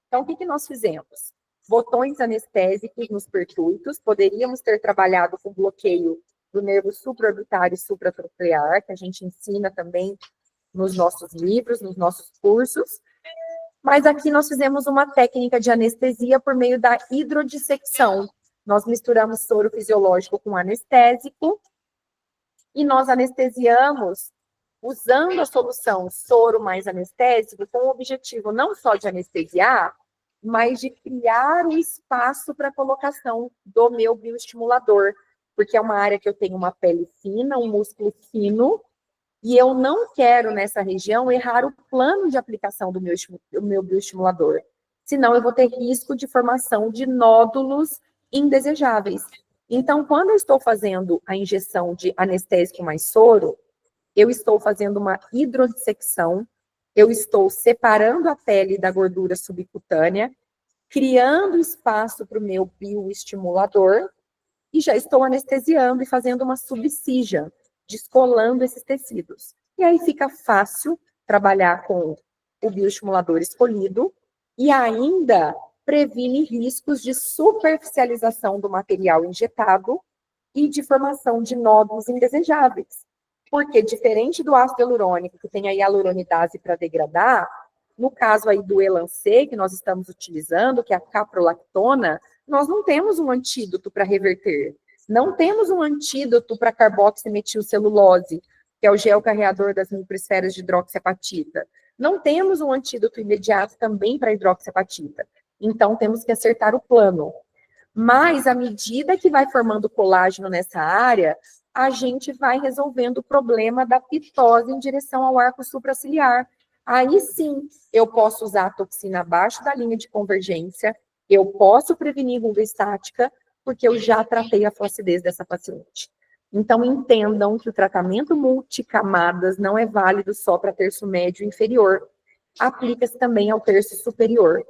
Então, o que nós fizemos? Botões anestésicos nos percúitos, poderíamos ter trabalhado com bloqueio do nervo supraorbitário e supratronclear, que a gente ensina também nos nossos livros, nos nossos cursos, mas aqui nós fizemos uma técnica de anestesia por meio da hidrodissecção. Nós misturamos soro fisiológico com anestésico e nós anestesiamos usando a solução soro mais anestésico com o objetivo não só de anestesiar, mas de criar um espaço para a colocação do meu bioestimulador, porque é uma área que eu tenho uma pele fina, um músculo fino, e eu não quero, nessa região, errar o plano de aplicação do meu bioestimulador. Senão, eu vou ter risco de formação de nódulos indesejáveis. Então, quando eu estou fazendo a injeção de anestésico mais soro, eu estou fazendo uma hidrodissecção, eu estou separando a pele da gordura subcutânea, criando espaço para o meu bioestimulador, e já estou anestesiando e fazendo uma subcision, descolando esses tecidos. E aí fica fácil trabalhar com o bioestimulador escolhido e ainda previne riscos de superficialização do material injetado e de formação de nódulos indesejáveis. Porque, diferente do ácido hialurônico, que tem a hialuronidase para degradar, no caso aí do Elancê, que nós estamos utilizando, que é a caprolactona, nós não temos um antídoto para reverter. Não temos um antídoto para carboximetilcelulose, que é o gel carreador das microesferas de hidroxiapatita. Não temos um antídoto imediato também para hidroxiapatita. Então, temos que acertar o plano. Mas, à medida que vai formando colágeno nessa área, a gente vai resolvendo o problema da pitose em direção ao arco supraciliar. Aí sim, eu posso usar a toxina abaixo da linha de convergência, eu posso prevenir ruga estática, porque eu já tratei a flacidez dessa paciente. Então, entendam que o tratamento multicamadas não é válido só para terço médio e inferior. Aplica-se também ao terço superior.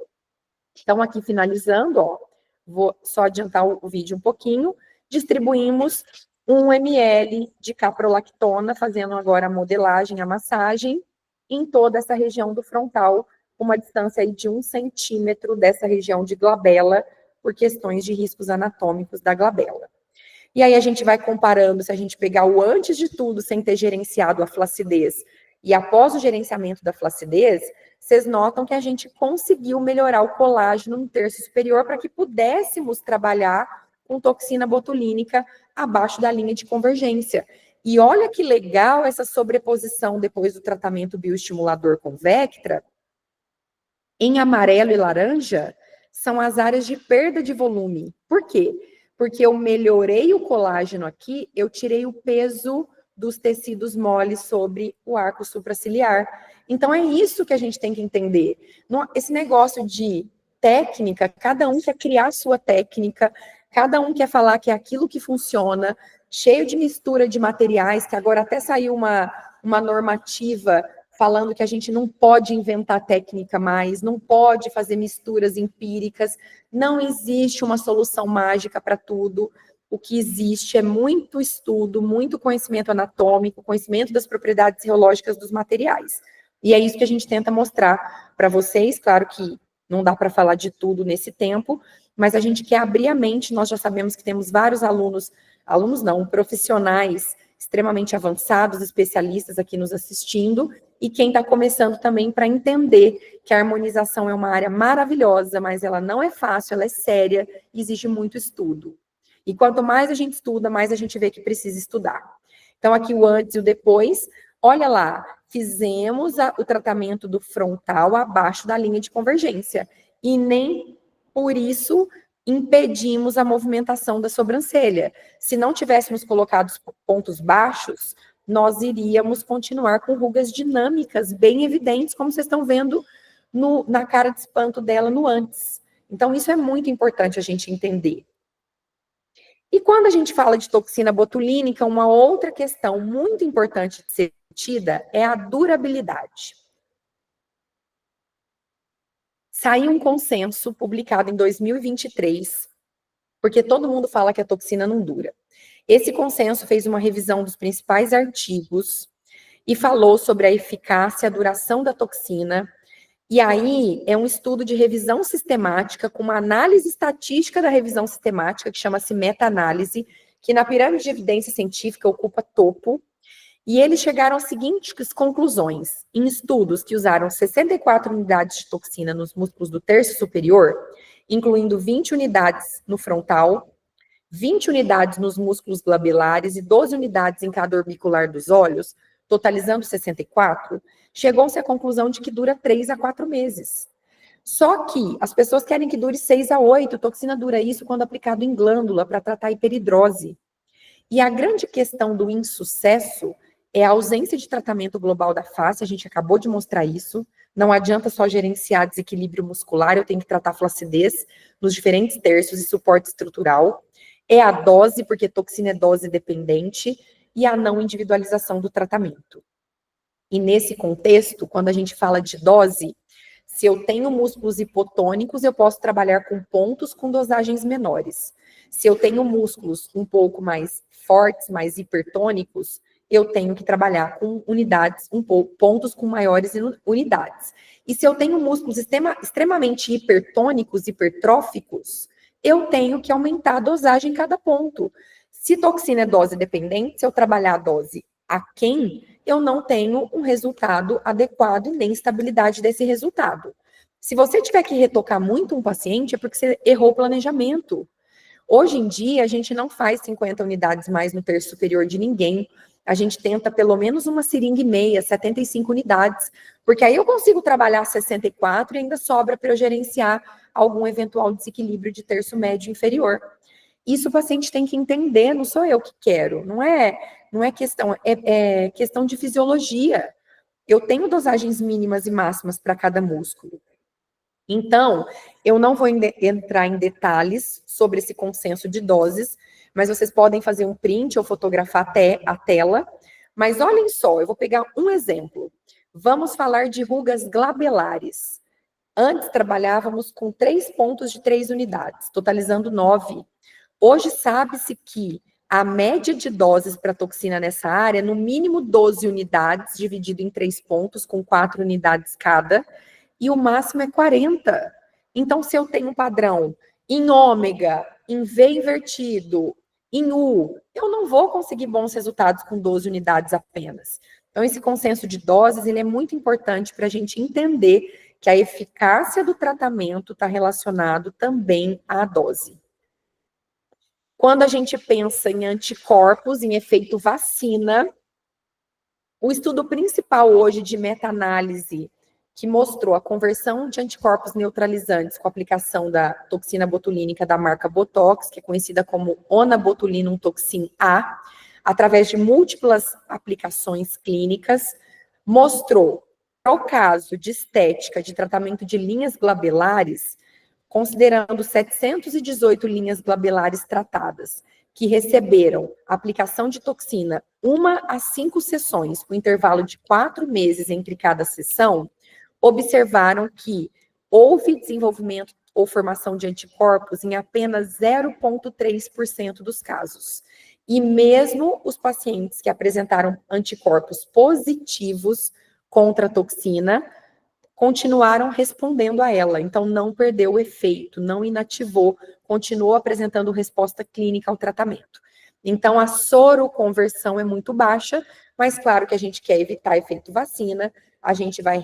Então, aqui finalizando, ó, vou só adiantar o vídeo um pouquinho. Distribuímos 1 ml de caprolactona, fazendo agora a modelagem, a massagem, em toda essa região do frontal, uma distância aí de 1 centímetro dessa região de glabela, por questões de riscos anatômicos da glabela. E aí a gente vai comparando, se a gente pegar o antes de tudo, sem ter gerenciado a flacidez, e após o gerenciamento da flacidez, vocês notam que a gente conseguiu melhorar o colágeno no terço superior para que pudéssemos trabalhar com toxina botulínica abaixo da linha de convergência. E olha que legal essa sobreposição depois do tratamento bioestimulador com Vectra. Em amarelo e laranja, são as áreas de perda de volume. Por quê? Porque eu melhorei o colágeno aqui, eu tirei o peso dos tecidos moles sobre o arco supraciliar. Então, é isso que a gente tem que entender. Esse negócio de técnica, cada um quer criar a sua técnica, cada um quer falar que é aquilo que funciona, cheio de mistura de materiais, que agora até saiu uma normativa falando que a gente não pode inventar técnica mais, não pode fazer misturas empíricas, não existe uma solução mágica para tudo. O que existe é muito estudo, muito conhecimento anatômico, conhecimento das propriedades reológicas dos materiais. E é isso que a gente tenta mostrar para vocês. Claro que não dá para falar de tudo nesse tempo, mas a gente quer abrir a mente. Nós já sabemos que temos vários profissionais extremamente avançados, especialistas aqui nos assistindo, e quem está começando também para entender que a harmonização é uma área maravilhosa, mas ela não é fácil, ela é séria e exige muito estudo. E quanto mais a gente estuda, mais a gente vê que precisa estudar. Então, aqui o antes e o depois. Olha lá, fizemos o tratamento do frontal abaixo da linha de convergência. E nem por isso impedimos a movimentação da sobrancelha. Se não tivéssemos colocado os pontos baixos, nós iríamos continuar com rugas dinâmicas bem evidentes, como vocês estão vendo na cara de espanto dela no antes. Então, isso é muito importante a gente entender. E quando a gente fala de toxina botulínica, uma outra questão muito importante de ser tida é a durabilidade. Saiu um consenso publicado em 2023, porque todo mundo fala que a toxina não dura. Esse consenso fez uma revisão dos principais artigos e falou sobre a eficácia e a duração da toxina. E aí é um estudo de revisão sistemática com uma análise estatística da revisão sistemática, que chama-se meta-análise, que na pirâmide de evidência científica ocupa topo. E eles chegaram às seguintes conclusões. Em estudos que usaram 64 unidades de toxina nos músculos do terço superior, incluindo 20 unidades no frontal, 20 unidades nos músculos glabelares e 12 unidades em cada orbicular dos olhos, totalizando 64, chegou-se à conclusão de que dura 3 a 4 meses. Só que as pessoas querem que dure 6 a 8, toxina dura isso quando aplicado em glândula para tratar hiperidrose. E a grande questão do insucesso é a ausência de tratamento global da face, a gente acabou de mostrar isso. Não adianta só gerenciar desequilíbrio muscular, eu tenho que tratar flacidez nos diferentes terços e suporte estrutural. É a dose, porque toxina é dose dependente, e a não individualização do tratamento. E nesse contexto, quando a gente fala de dose, se eu tenho músculos hipotônicos, eu posso trabalhar com pontos com dosagens menores. Se eu tenho músculos um pouco mais fortes, mais hipertônicos, eu tenho que trabalhar com unidades, pontos com maiores unidades. E se eu tenho músculos extremamente hipertônicos, hipertróficos, eu tenho que aumentar a dosagem em cada ponto. Se toxina é dose dependente, se eu trabalhar a dose aquém, eu não tenho um resultado adequado e nem estabilidade desse resultado. Se você tiver que retocar muito um paciente, é porque você errou o planejamento. Hoje em dia, a gente não faz 50 unidades mais no terço superior de ninguém. A gente tenta pelo menos uma seringa e meia, 75 unidades, porque aí eu consigo trabalhar 64 e ainda sobra para eu gerenciar algum eventual desequilíbrio de terço médio inferior. Isso o paciente tem que entender, não sou eu que quero, não é questão, é questão de fisiologia. Eu tenho dosagens mínimas e máximas para cada músculo. Então, eu não vou entrar em detalhes sobre esse consenso de doses, mas vocês podem fazer um print ou fotografar até a tela. Mas olhem só, eu vou pegar um exemplo. Vamos falar de rugas glabelares. Antes trabalhávamos com 3 pontos de 3 unidades, totalizando 9. Hoje sabe-se que a média de doses para toxina nessa área é no mínimo 12 unidades, dividido em 3 pontos, com 4 unidades cada, e o máximo é 40. Então, se eu tenho um padrão em ômega, em V invertido, em U, eu não vou conseguir bons resultados com 12 unidades apenas. Então, esse consenso de doses, ele é muito importante para a gente entender que a eficácia do tratamento está relacionado também à dose. Quando a gente pensa em anticorpos, em efeito vacina, o estudo principal hoje de meta-análise que mostrou a conversão de anticorpos neutralizantes com a aplicação da toxina botulínica da marca Botox, que é conhecida como Onabotulinum Toxin A, através de múltiplas aplicações clínicas, mostrou, para o caso de estética de tratamento de linhas glabelares, considerando 718 linhas glabelares tratadas, que receberam aplicação de toxina 1 a 5 sessões, com intervalo de 4 meses entre cada sessão, observaram que houve desenvolvimento ou formação de anticorpos em apenas 0,3% dos casos. E mesmo os pacientes que apresentaram anticorpos positivos contra a toxina, continuaram respondendo a ela, então não perdeu o efeito, não inativou, continuou apresentando resposta clínica ao tratamento. Então, a soroconversão é muito baixa, mas claro que a gente quer evitar efeito vacina, a gente vai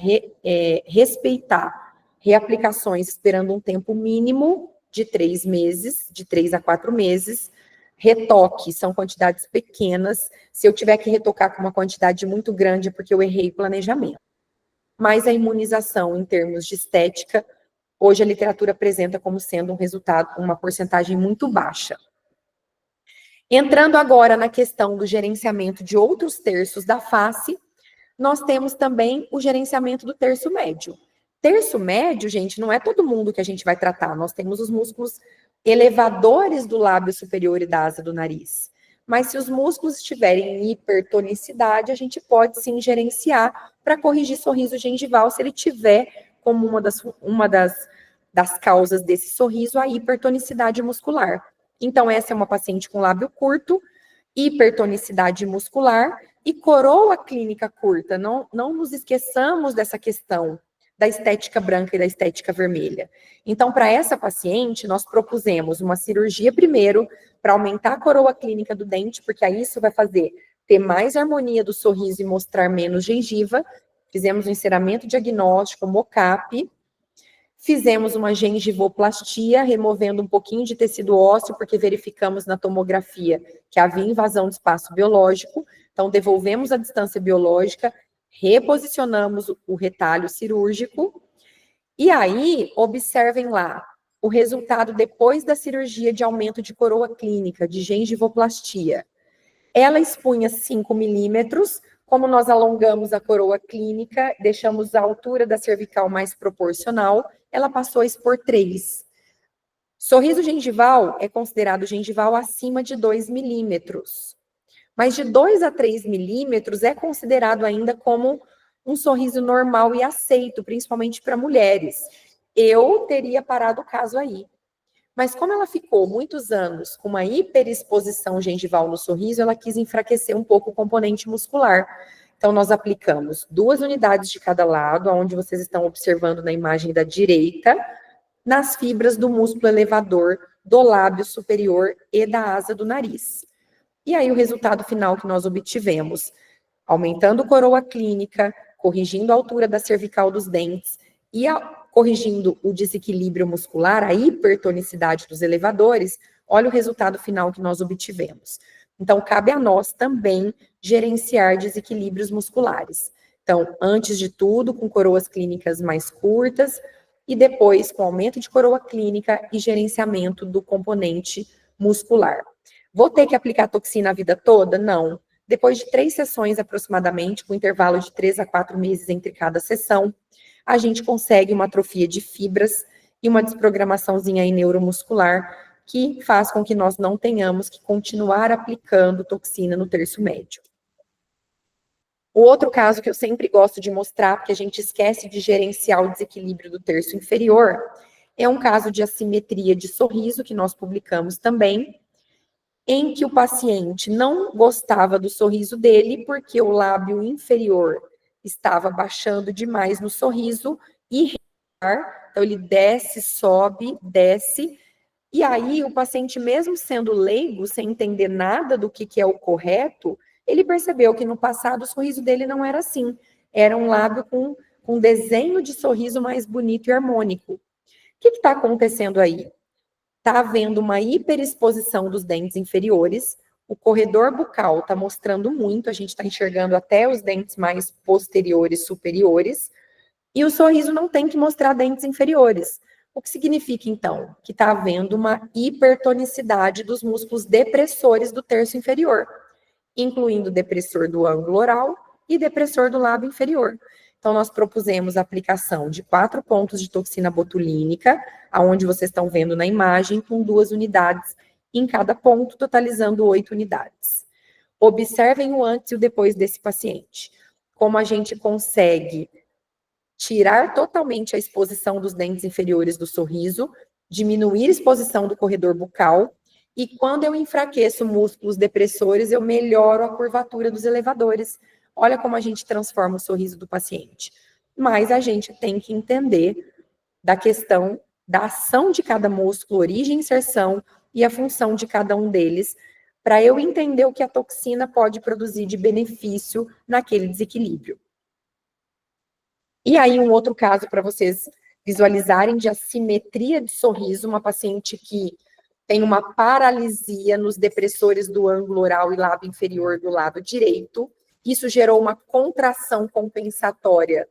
respeitar reaplicações esperando um tempo mínimo de 3 meses, de 3 a 4 meses. Retoque são quantidades pequenas. Se eu tiver que retocar com uma quantidade muito grande, é porque eu errei o planejamento. Mas a imunização, em termos de estética, hoje a literatura apresenta como sendo um resultado, uma porcentagem muito baixa. Entrando agora na questão do gerenciamento de outros terços da face, nós temos também o gerenciamento do terço médio. Terço médio, gente, não é todo mundo que a gente vai tratar. Nós temos os músculos elevadores do lábio superior e da asa do nariz. Mas se os músculos estiverem em hipertonicidade, a gente pode sim gerenciar para corrigir sorriso gengival se ele tiver como uma das causas desse sorriso a hipertonicidade muscular. Então, essa é uma paciente com lábio curto, hipertonicidade muscular e coroa clínica curta. Não nos esqueçamos dessa questão da estética branca e da estética vermelha. Então, para essa paciente, nós propusemos uma cirurgia primeiro para aumentar a coroa clínica do dente, porque aí isso vai fazer ter mais harmonia do sorriso e mostrar menos gengiva. Fizemos um enceramento diagnóstico, mocap. Fizemos uma gengivoplastia, removendo um pouquinho de tecido ósseo, porque verificamos na tomografia que havia invasão de espaço biológico. Então, devolvemos a distância biológica, reposicionamos o retalho cirúrgico. E aí, observem lá, o resultado depois da cirurgia de aumento de coroa clínica, de gengivoplastia. Ela expunha 5 milímetros. Como nós alongamos a coroa clínica, deixamos a altura da cervical mais proporcional, ela passou a expor 3. Sorriso gengival é considerado gengival acima de 2 milímetros. Mas de 2 a 3 milímetros é considerado ainda como um sorriso normal e aceito, principalmente para mulheres. Eu teria parado o caso aí. Mas como ela ficou muitos anos com uma hiperexposição gengival no sorriso, ela quis enfraquecer um pouco o componente muscular. Então, nós aplicamos 2 unidades de cada lado, onde vocês estão observando na imagem da direita, nas fibras do músculo elevador do lábio superior e da asa do nariz. E aí, o resultado final que nós obtivemos, aumentando coroa clínica, corrigindo a altura da cervical dos dentes e corrigindo o desequilíbrio muscular, a hipertonicidade dos elevadores, olha o resultado final que nós obtivemos. Então, cabe a nós também gerenciar desequilíbrios musculares. Então, antes de tudo, com coroas clínicas mais curtas e depois com aumento de coroa clínica e gerenciamento do componente muscular. Vou ter que aplicar toxina a vida toda? Não. Depois de 3 sessões aproximadamente, com intervalo de 3 a 4 meses entre cada sessão, a gente consegue uma atrofia de fibras e uma desprogramaçãozinha aí neuromuscular que faz com que nós não tenhamos que continuar aplicando toxina no terço médio. O outro caso que eu sempre gosto de mostrar, porque a gente esquece de gerenciar o desequilíbrio do terço inferior, é um caso de assimetria de sorriso, que nós publicamos também, em que o paciente não gostava do sorriso dele porque o lábio inferior estava baixando demais no sorriso e então ele desce, sobe, desce, e aí o paciente, mesmo sendo leigo, sem entender nada do que é o correto, ele percebeu que no passado o sorriso dele não era assim, era um lábio com um desenho de sorriso mais bonito e harmônico. O que está acontecendo aí? Está havendo uma hiperexposição dos dentes inferiores, o corredor bucal está mostrando muito, a gente está enxergando até os dentes mais posteriores, superiores, e o sorriso não tem que mostrar dentes inferiores. O que significa, então? Que está havendo uma hipertonicidade dos músculos depressores do terço inferior, incluindo depressor do ângulo oral e depressor do lábio inferior. Então, nós propusemos a aplicação de 4 pontos de toxina botulínica, aonde vocês estão vendo na imagem, com 2 unidades em cada ponto, totalizando 8 unidades. Observem o antes e o depois desse paciente. Como a gente consegue tirar totalmente a exposição dos dentes inferiores do sorriso, diminuir a exposição do corredor bucal, e quando eu enfraqueço músculos depressores, eu melhoro a curvatura dos elevadores. Olha como a gente transforma o sorriso do paciente. Mas a gente tem que entender da questão da ação de cada músculo, origem e inserção, e a função de cada um deles, para eu entender o que a toxina pode produzir de benefício naquele desequilíbrio. E aí, um outro caso para vocês visualizarem de assimetria de sorriso, uma paciente que tem uma paralisia nos depressores do ângulo oral e lábio inferior do lado direito. Isso gerou uma contração compensatória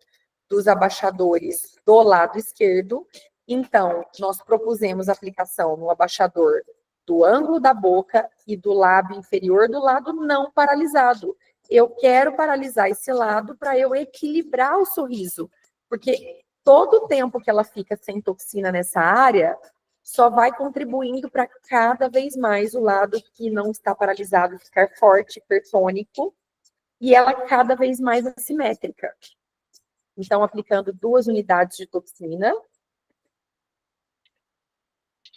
dos abaixadores do lado esquerdo. Então, nós propusemos aplicação no abaixador do ângulo da boca e do lábio inferior do lado não paralisado. Eu quero paralisar esse lado para eu equilibrar o sorriso, porque todo o tempo que ela fica sem toxina nessa área, só vai contribuindo para cada vez mais o lado que não está paralisado ficar forte, hipertônico, e ela cada vez mais assimétrica. Então, aplicando 2 unidades de toxina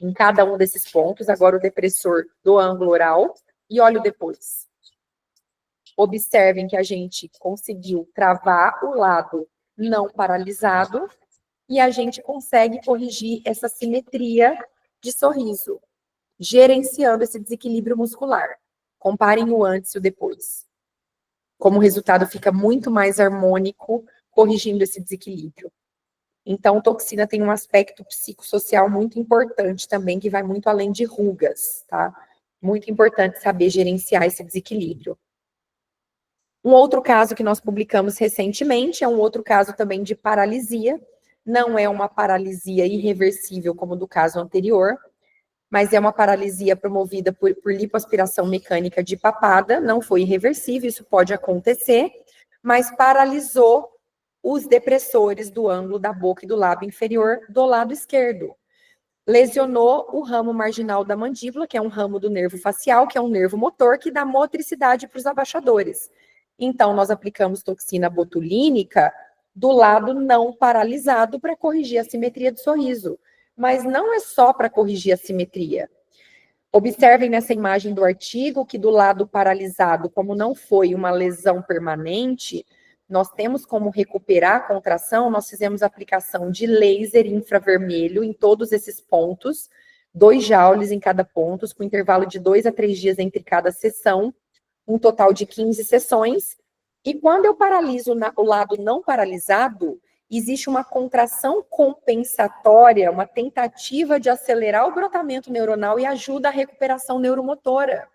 em cada um desses pontos, agora o depressor do ângulo oral, e olho depois. Observem que a gente conseguiu travar o lado não paralisado e a gente consegue corrigir essa simetria de sorriso, gerenciando esse desequilíbrio muscular. Comparem o antes e o depois. Como o resultado fica muito mais harmônico, corrigindo esse desequilíbrio. Então, toxina tem um aspecto psicossocial muito importante também, que vai muito além de rugas, tá? Muito importante saber gerenciar esse desequilíbrio. Um outro caso que nós publicamos recentemente é um outro caso também de paralisia. Não é uma paralisia irreversível como do caso anterior, mas é uma paralisia promovida por lipoaspiração mecânica de papada. Não foi irreversível, isso pode acontecer, mas paralisou os depressores do ângulo da boca e do lábio inferior do lado esquerdo. Lesionou o ramo marginal da mandíbula, que é um ramo do nervo facial, que é um nervo motor, que dá motricidade para os abaixadores. Então, nós aplicamos toxina botulínica do lado não paralisado para corrigir a simetria do sorriso. Mas não é só para corrigir a simetria. Observem nessa imagem do artigo que do lado paralisado, como não foi uma lesão permanente, nós temos como recuperar a contração, nós fizemos aplicação de laser infravermelho em todos esses pontos, 2 joules em cada ponto, com intervalo de 2 a 3 dias entre cada sessão, um total de 15 sessões. E quando eu paraliso o lado não paralisado, existe uma contração compensatória, uma tentativa de acelerar o brotamento neuronal e ajuda a recuperação neuromotora.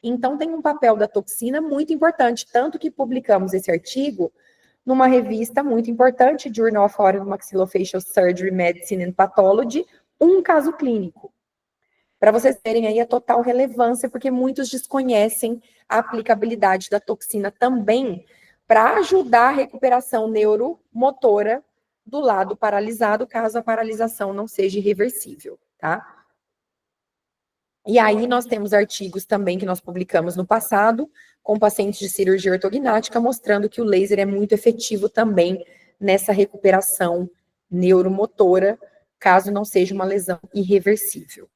Então, tem um papel da toxina muito importante, tanto que publicamos esse artigo numa revista muito importante, Journal of Oromaxillofacial Surgery, Medicine and Pathology, um caso clínico. Para vocês terem aí a total relevância, porque muitos desconhecem a aplicabilidade da toxina também para ajudar a recuperação neuromotora do lado paralisado, caso a paralisação não seja irreversível, tá? E aí nós temos artigos também que nós publicamos no passado, com pacientes de cirurgia ortognática, mostrando que o laser é muito efetivo também nessa recuperação neuromotora, caso não seja uma lesão irreversível.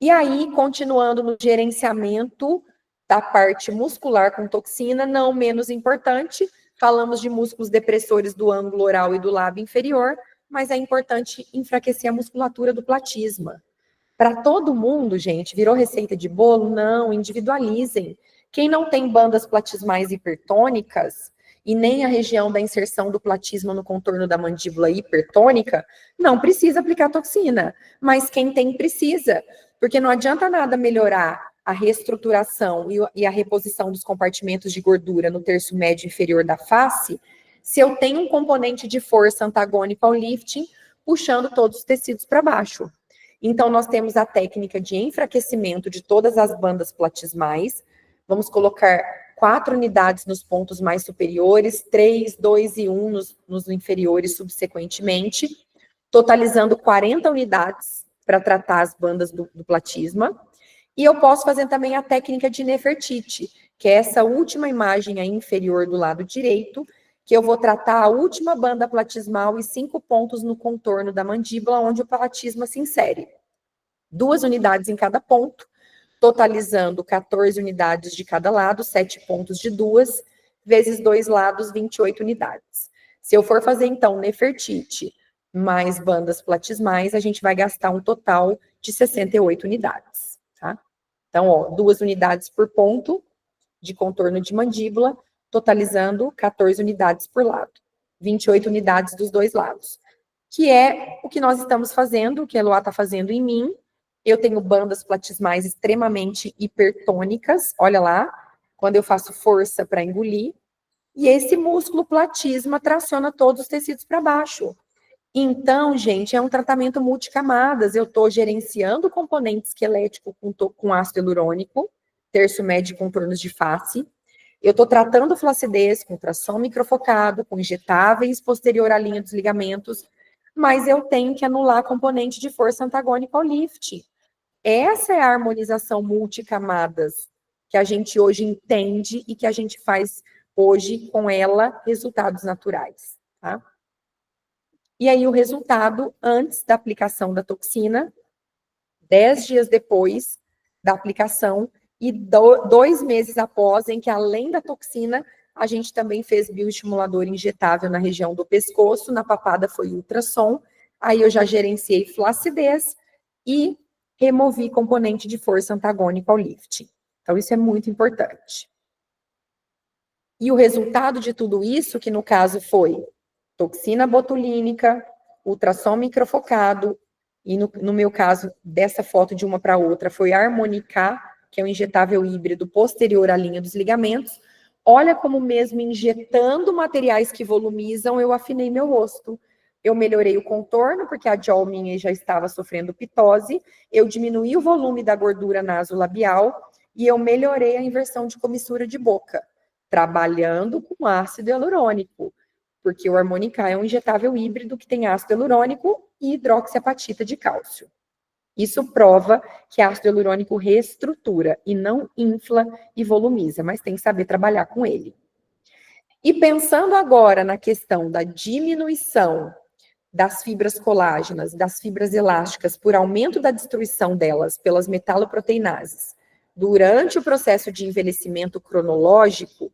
E aí, continuando no gerenciamento da parte muscular com toxina, não menos importante, falamos de músculos depressores do ângulo oral e do lábio inferior, mas é importante enfraquecer a musculatura do platisma. Para todo mundo, gente, virou receita de bolo? Não, individualizem. Quem não tem bandas platismais hipertônicas e nem a região da inserção do platisma no contorno da mandíbula hipertônica, não precisa aplicar toxina. Mas quem tem, precisa. Porque não adianta nada melhorar a reestruturação e a reposição dos compartimentos de gordura no terço médio inferior da face, se eu tenho um componente de força antagônico ao lifting, puxando todos os tecidos para baixo. Então, nós temos a técnica de enfraquecimento de todas as bandas platismais. Vamos colocar 4 unidades nos pontos mais superiores, 3, 2 e 1 nos inferiores subsequentemente, totalizando 40 unidades para tratar as bandas do platisma. E eu posso fazer também a técnica de Nefertiti, que é essa última imagem aí inferior do lado direito, que eu vou tratar a última banda platismal e 5 pontos no contorno da mandíbula, onde o platisma se insere. 2 unidades em cada ponto, totalizando 14 unidades de cada lado, 7 pontos de 2, vezes 2 lados, 28 unidades. Se eu for fazer, então, Nefertiti mais bandas platismais, a gente vai gastar um total de 68 unidades, tá? Então, ó, 2 unidades por ponto de contorno de mandíbula, totalizando 14 unidades por lado, 28 unidades dos 2 lados, que é o que nós estamos fazendo, o que a Eloá está fazendo em mim. Eu tenho bandas platismais extremamente hipertônicas, olha lá, quando eu faço força para engolir, e esse músculo platisma traciona todos os tecidos para baixo. Então, gente, é um tratamento multicamadas. Eu estou gerenciando o componente esquelético com ácido hialurônico, terço médio e contornos de face. Eu estou tratando flacidez com ultrassom microfocado, com injetáveis posterior à linha dos ligamentos, mas eu tenho que anular a componente de força antagônica ao lift. Essa é a harmonização multicamadas que a gente hoje entende e que a gente faz hoje com ela resultados naturais, tá? E aí o resultado antes da aplicação da toxina, 10 dias depois da aplicação e 2 meses após, em que além da toxina, a gente também fez bioestimulador injetável na região do pescoço, na papada foi ultrassom, aí eu já gerenciei flacidez e removi componente de força antagônica ao lifting. Então, isso é muito importante. E o resultado de tudo isso, que no caso foi toxina botulínica, ultrassom microfocado, e no meu caso, dessa foto de uma para outra, foi Harmonica, que é um injetável híbrido posterior à linha dos ligamentos. Olha como mesmo injetando materiais que volumizam, eu afinei meu rosto. Eu melhorei o contorno, porque a jaw minha já estava sofrendo pitose, eu diminuí o volume da gordura nasolabial e eu melhorei a inversão de comissura de boca, trabalhando com ácido hialurônico, porque o Harmonica é um injetável híbrido que tem ácido hialurônico e hidroxiapatita de cálcio. Isso prova que ácido hialurônico reestrutura e não infla e volumiza, mas tem que saber trabalhar com ele. E pensando agora na questão da diminuição das fibras colágenas, das fibras elásticas, por aumento da destruição delas pelas metaloproteinases, durante o processo de envelhecimento cronológico,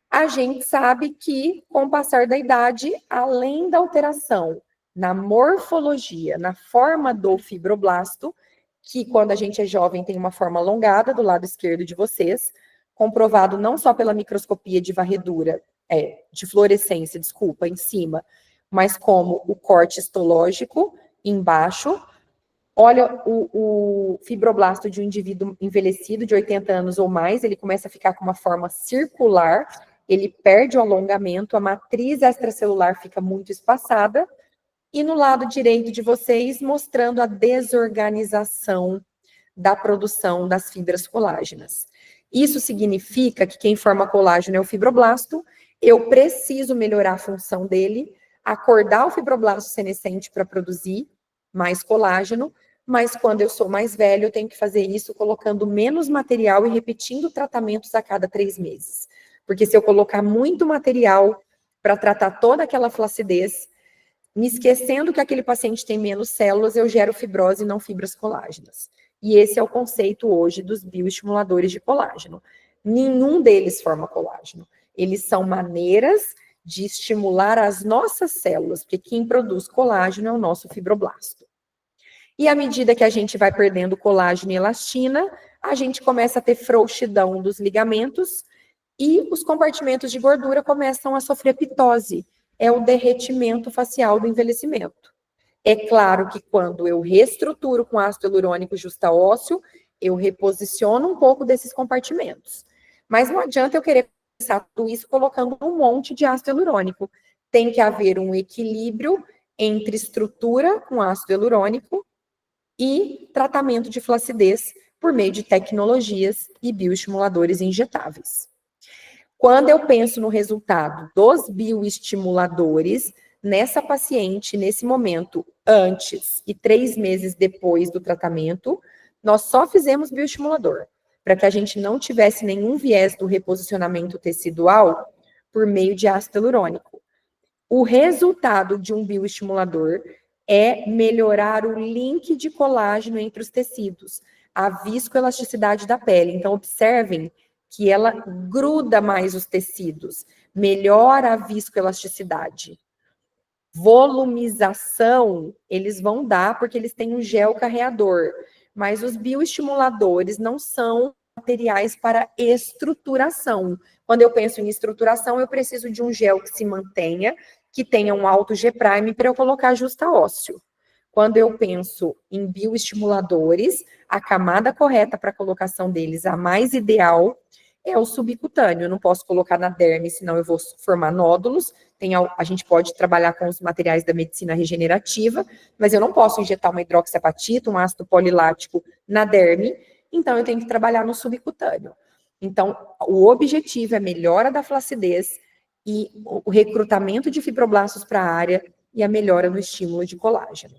a gente sabe que, com o passar da idade, além da alteração na morfologia, na forma do fibroblasto, que quando a gente é jovem tem uma forma alongada do lado esquerdo de vocês, comprovado não só pela microscopia de varredura, de fluorescência, desculpa, em cima, mas como o corte histológico embaixo. Olha o fibroblasto de um indivíduo envelhecido de 80 anos ou mais, ele começa a ficar com uma forma circular, ele perde o alongamento, a matriz extracelular fica muito espaçada, e no lado direito de vocês, mostrando a desorganização da produção das fibras colágenas. Isso significa que quem forma colágeno é o fibroblasto, eu preciso melhorar a função dele, acordar o fibroblasto senescente para produzir mais colágeno, mas quando eu sou mais velho, eu tenho que fazer isso colocando menos material e repetindo tratamentos a cada 3 meses. Porque se eu colocar muito material para tratar toda aquela flacidez, me esquecendo que aquele paciente tem menos células, eu gero fibrose e não fibras colágenas. E esse é o conceito hoje dos bioestimuladores de colágeno. Nenhum deles forma colágeno. Eles são maneiras de estimular as nossas células, porque quem produz colágeno é o nosso fibroblasto. E à medida que a gente vai perdendo colágeno e elastina, a gente começa a ter frouxidão dos ligamentos e os compartimentos de gordura começam a sofrer pitose. É o derretimento facial do envelhecimento. É claro que quando eu reestruturo com ácido hialurônico justaósseo, eu reposiciono um pouco desses compartimentos. Mas não adianta eu querer pensar tudo isso colocando um monte de ácido hialurônico. Tem que haver um equilíbrio entre estrutura com ácido hialurônico e tratamento de flacidez por meio de tecnologias e bioestimuladores injetáveis. Quando eu penso no resultado dos bioestimuladores, nessa paciente, nesse momento, antes e 3 meses depois do tratamento, nós só fizemos bioestimulador, para que a gente não tivesse nenhum viés do reposicionamento tecidual por meio de ácido hialurônico. O resultado de um bioestimulador é melhorar o link de colágeno entre os tecidos, a viscoelasticidade da pele. Então, observem que ela gruda mais os tecidos, melhora a viscoelasticidade. Volumização, eles vão dar porque eles têm um gel carreador, mas os bioestimuladores não são materiais para estruturação. Quando eu penso em estruturação, eu preciso de um gel que se mantenha, que tenha um alto G' para eu colocar justa ósseo. Quando eu penso em bioestimuladores, a camada correta para a colocação deles, a mais ideal, é o subcutâneo. Eu não posso colocar na derme, senão eu vou formar nódulos. A gente pode trabalhar com os materiais da medicina regenerativa, mas eu não posso injetar uma hidroxiapatita, um ácido polilático na derme, então eu tenho que trabalhar no subcutâneo. Então, o objetivo é a melhora da flacidez e o recrutamento de fibroblastos para a área e a melhora no estímulo de colágeno.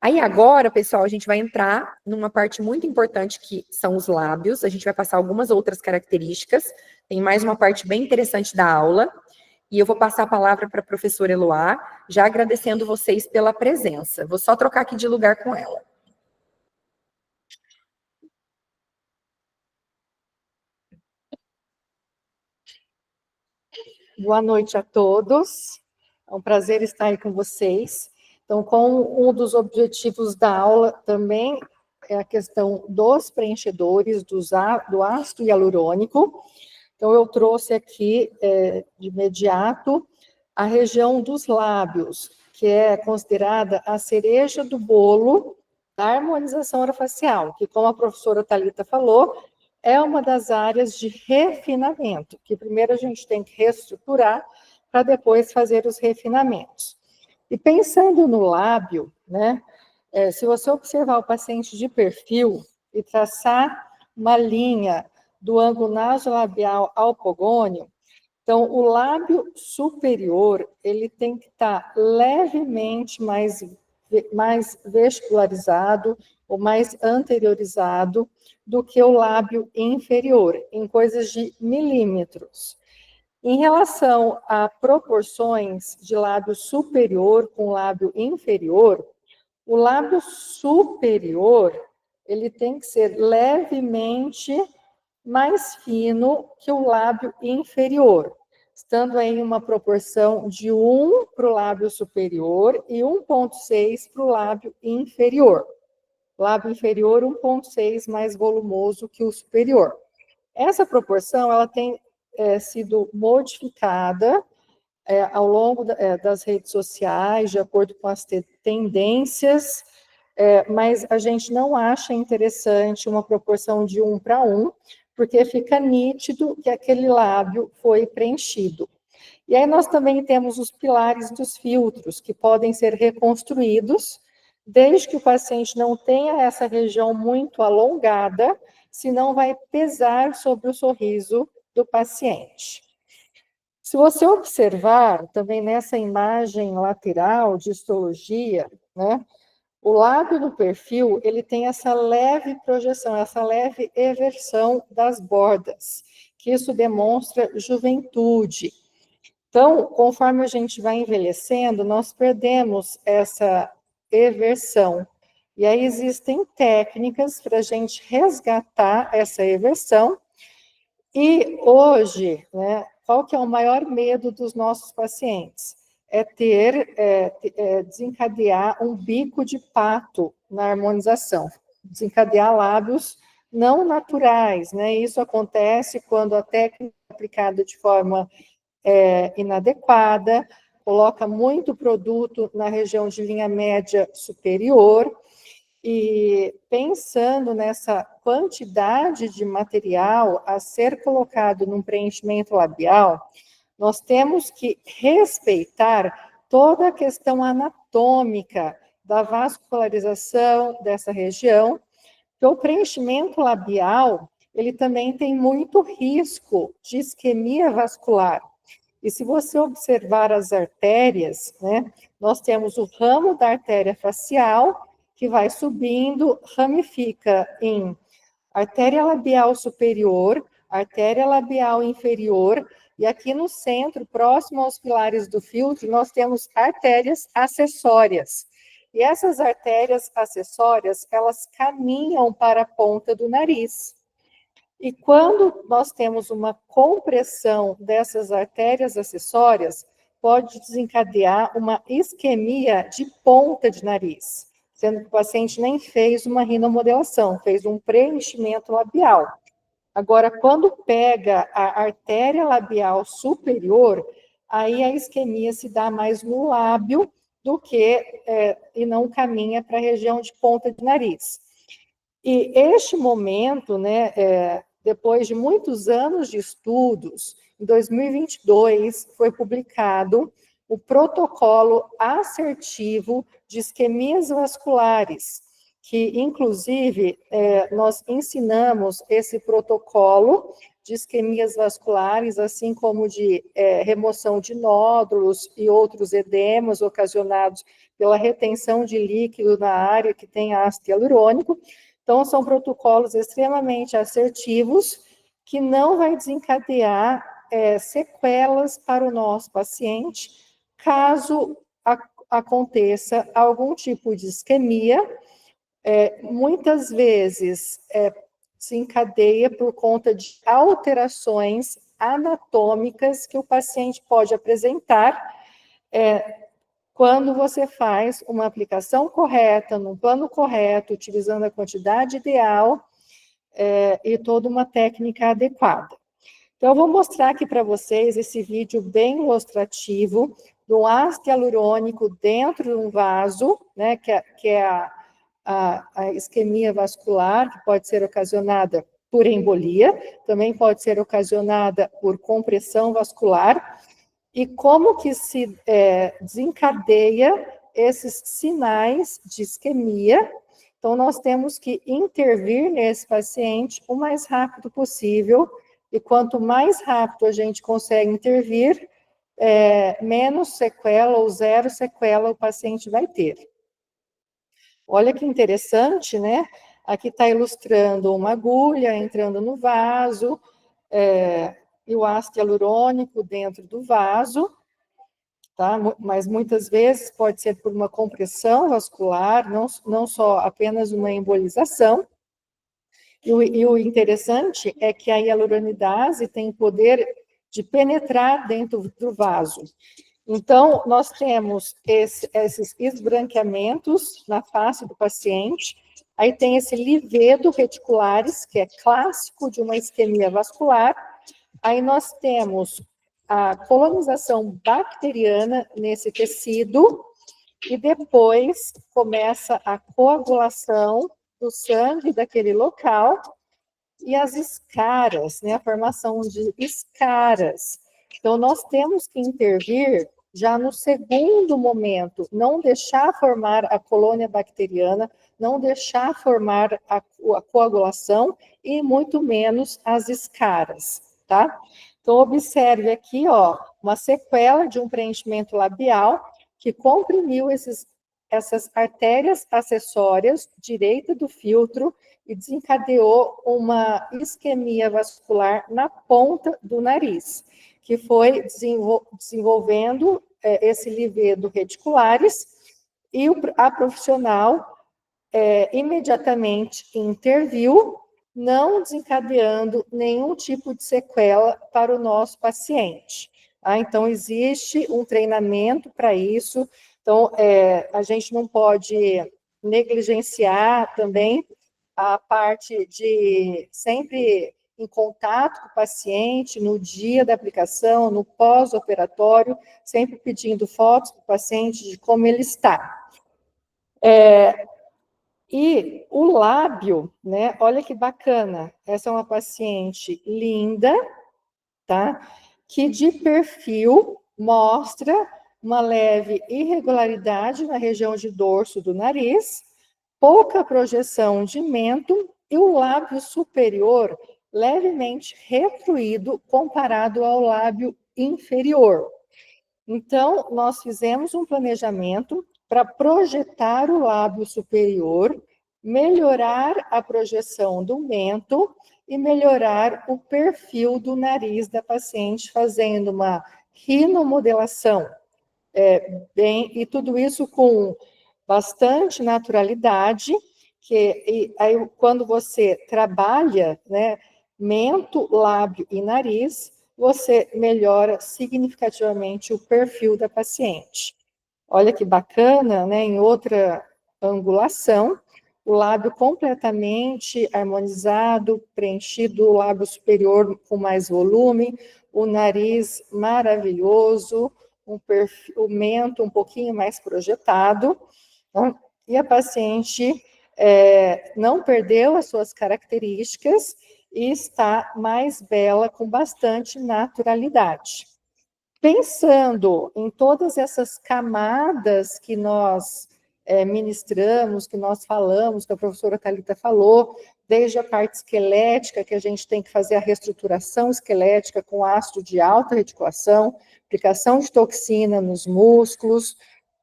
Aí agora, pessoal, a gente vai entrar numa parte muito importante que são os lábios. A gente vai passar algumas outras características. Tem mais uma parte bem interessante da aula. E eu vou passar a palavra para a professora Eloá, já agradecendo vocês pela presença. Vou só trocar aqui de lugar com ela. Boa noite a todos. É um prazer estar aí com vocês. Então, com um dos objetivos da aula também é a questão dos preenchedores do ácido hialurônico. Então, eu trouxe aqui, de imediato, a região dos lábios, que é considerada a cereja do bolo da harmonização orofacial, que, como a professora Thalita falou, é uma das áreas de refinamento, que primeiro a gente tem que reestruturar para depois fazer os refinamentos. E pensando no lábio, né, se você observar o paciente de perfil e traçar uma linha do ângulo nasolabial ao pogônio, então o lábio superior, ele tem que estar levemente mais vestibularizado ou mais anteriorizado do que o lábio inferior, em coisas de milímetros. Em relação a proporções de lábio superior com lábio inferior, o lábio superior, ele tem que ser levemente mais fino que o lábio inferior, estando aí uma proporção de 1 para o lábio superior e 1,6 para o lábio inferior. Lábio inferior 1,6 mais volumoso que o superior. Essa proporção ela tem sido modificada ao longo das redes sociais, de acordo com as tendências, mas a gente não acha interessante uma proporção de 1 para 1, porque fica nítido que aquele lábio foi preenchido. E aí nós também temos os pilares dos filtros, que podem ser reconstruídos, desde que o paciente não tenha essa região muito alongada, senão vai pesar sobre o sorriso do paciente. Se você observar também nessa imagem lateral de histologia, né, o lábio do perfil, ele tem essa leve projeção, essa leve eversão das bordas, que isso demonstra juventude. Então, conforme a gente vai envelhecendo, nós perdemos essa eversão. E aí existem técnicas para a gente resgatar essa eversão. E hoje, né, qual que é o maior medo dos nossos pacientes? É desencadear um bico de pato na harmonização, desencadear lábios não naturais, né? Isso acontece quando a técnica é aplicada de forma inadequada, coloca muito produto na região de linha média superior, e pensando nessa quantidade de material a ser colocado num preenchimento labial, nós temos que respeitar toda a questão anatômica da vascularização dessa região, porque o preenchimento labial, ele também tem muito risco de isquemia vascular. E se você observar as artérias, né, nós temos o ramo da artéria facial, que vai subindo, ramifica em artéria labial superior, artéria labial inferior, e aqui no centro, próximo aos pilares do filtro, nós temos artérias acessórias. E essas artérias acessórias, elas caminham para a ponta do nariz. E quando nós temos uma compressão dessas artérias acessórias, pode desencadear uma isquemia de ponta de nariz, sendo que o paciente nem fez uma rinomodelação, fez um preenchimento labial. Agora, quando pega a artéria labial superior, aí a isquemia se dá mais no lábio do que, e não caminha para a região de ponta de nariz. E este momento, né, depois de muitos anos de estudos, em 2022 foi publicado o protocolo assertivo de isquemias vasculares, que, inclusive, nós ensinamos esse protocolo de isquemias vasculares, assim como de remoção de nódulos e outros edemas ocasionados pela retenção de líquido na área que tem ácido hialurônico. Então, são protocolos extremamente assertivos, que não vai desencadear sequelas para o nosso paciente, caso aconteça algum tipo de isquemia. Muitas vezes se encadeia por conta de alterações anatômicas que o paciente pode apresentar quando você faz uma aplicação correta, num plano correto, utilizando a quantidade ideal e toda uma técnica adequada. Então, eu vou mostrar aqui para vocês esse vídeo bem ilustrativo do ácido hialurônico dentro de um vaso, né, que é a isquemia vascular, que pode ser ocasionada por embolia, também pode ser ocasionada por compressão vascular, e como que se desencadeia esses sinais de isquemia. Então, nós temos que intervir nesse paciente o mais rápido possível, e quanto mais rápido a gente consegue intervir, menos sequela ou zero sequela o paciente vai ter. Olha que interessante, né? Aqui está ilustrando uma agulha entrando no vaso, e o ácido hialurônico dentro do vaso, tá? Mas muitas vezes pode ser por uma compressão vascular, não só apenas uma embolização. E o interessante é que a hialuronidase tem o poder de penetrar dentro do vaso. Então, nós temos esses esbranqueamentos na face do paciente, aí tem esse livedo reticulares, que é clássico de uma isquemia vascular, aí nós temos a colonização bacteriana nesse tecido, e depois começa a coagulação do sangue daquele local, e as escaras, né, a formação de escaras. Então, nós temos que intervir já no segundo momento, não deixar formar a colônia bacteriana, não deixar formar a coagulação e muito menos as escaras, tá? Então, observe aqui, ó, uma sequela de um preenchimento labial que comprimiu essas artérias acessórias direita do filtro e desencadeou uma isquemia vascular na ponta do nariz, que foi desenvolvendo esse livedo reticulares, e a profissional imediatamente interviu, não desencadeando nenhum tipo de sequela para o nosso paciente. Então, existe um treinamento para isso, então, a gente não pode negligenciar também a parte de sempre em contato com o paciente, no dia da aplicação, no pós-operatório, sempre pedindo fotos para o paciente de como ele está. E o lábio, né? Olha que bacana. Essa é uma paciente linda, tá? Que de perfil mostra uma leve irregularidade na região de dorso do nariz, pouca projeção de mento e o lábio superior levemente retruído comparado ao lábio inferior. Então, nós fizemos um planejamento para projetar o lábio superior, melhorar a projeção do mento e melhorar o perfil do nariz da paciente, fazendo uma rinomodelação. E tudo isso com bastante naturalidade, aí quando você trabalha, né, mento, lábio e nariz, você melhora significativamente o perfil da paciente. Olha que bacana, né, em outra angulação, o lábio completamente harmonizado, preenchido, o lábio superior com mais volume, o nariz maravilhoso, o mento um pouquinho mais projetado, né? E a paciente não perdeu as suas características e está mais bela, com bastante naturalidade. Pensando em todas essas camadas que nós ministramos, que nós falamos, que a professora Thalita falou, desde a parte esquelética, que a gente tem que fazer a reestruturação esquelética com ácido de alta reticulação, aplicação de toxina nos músculos,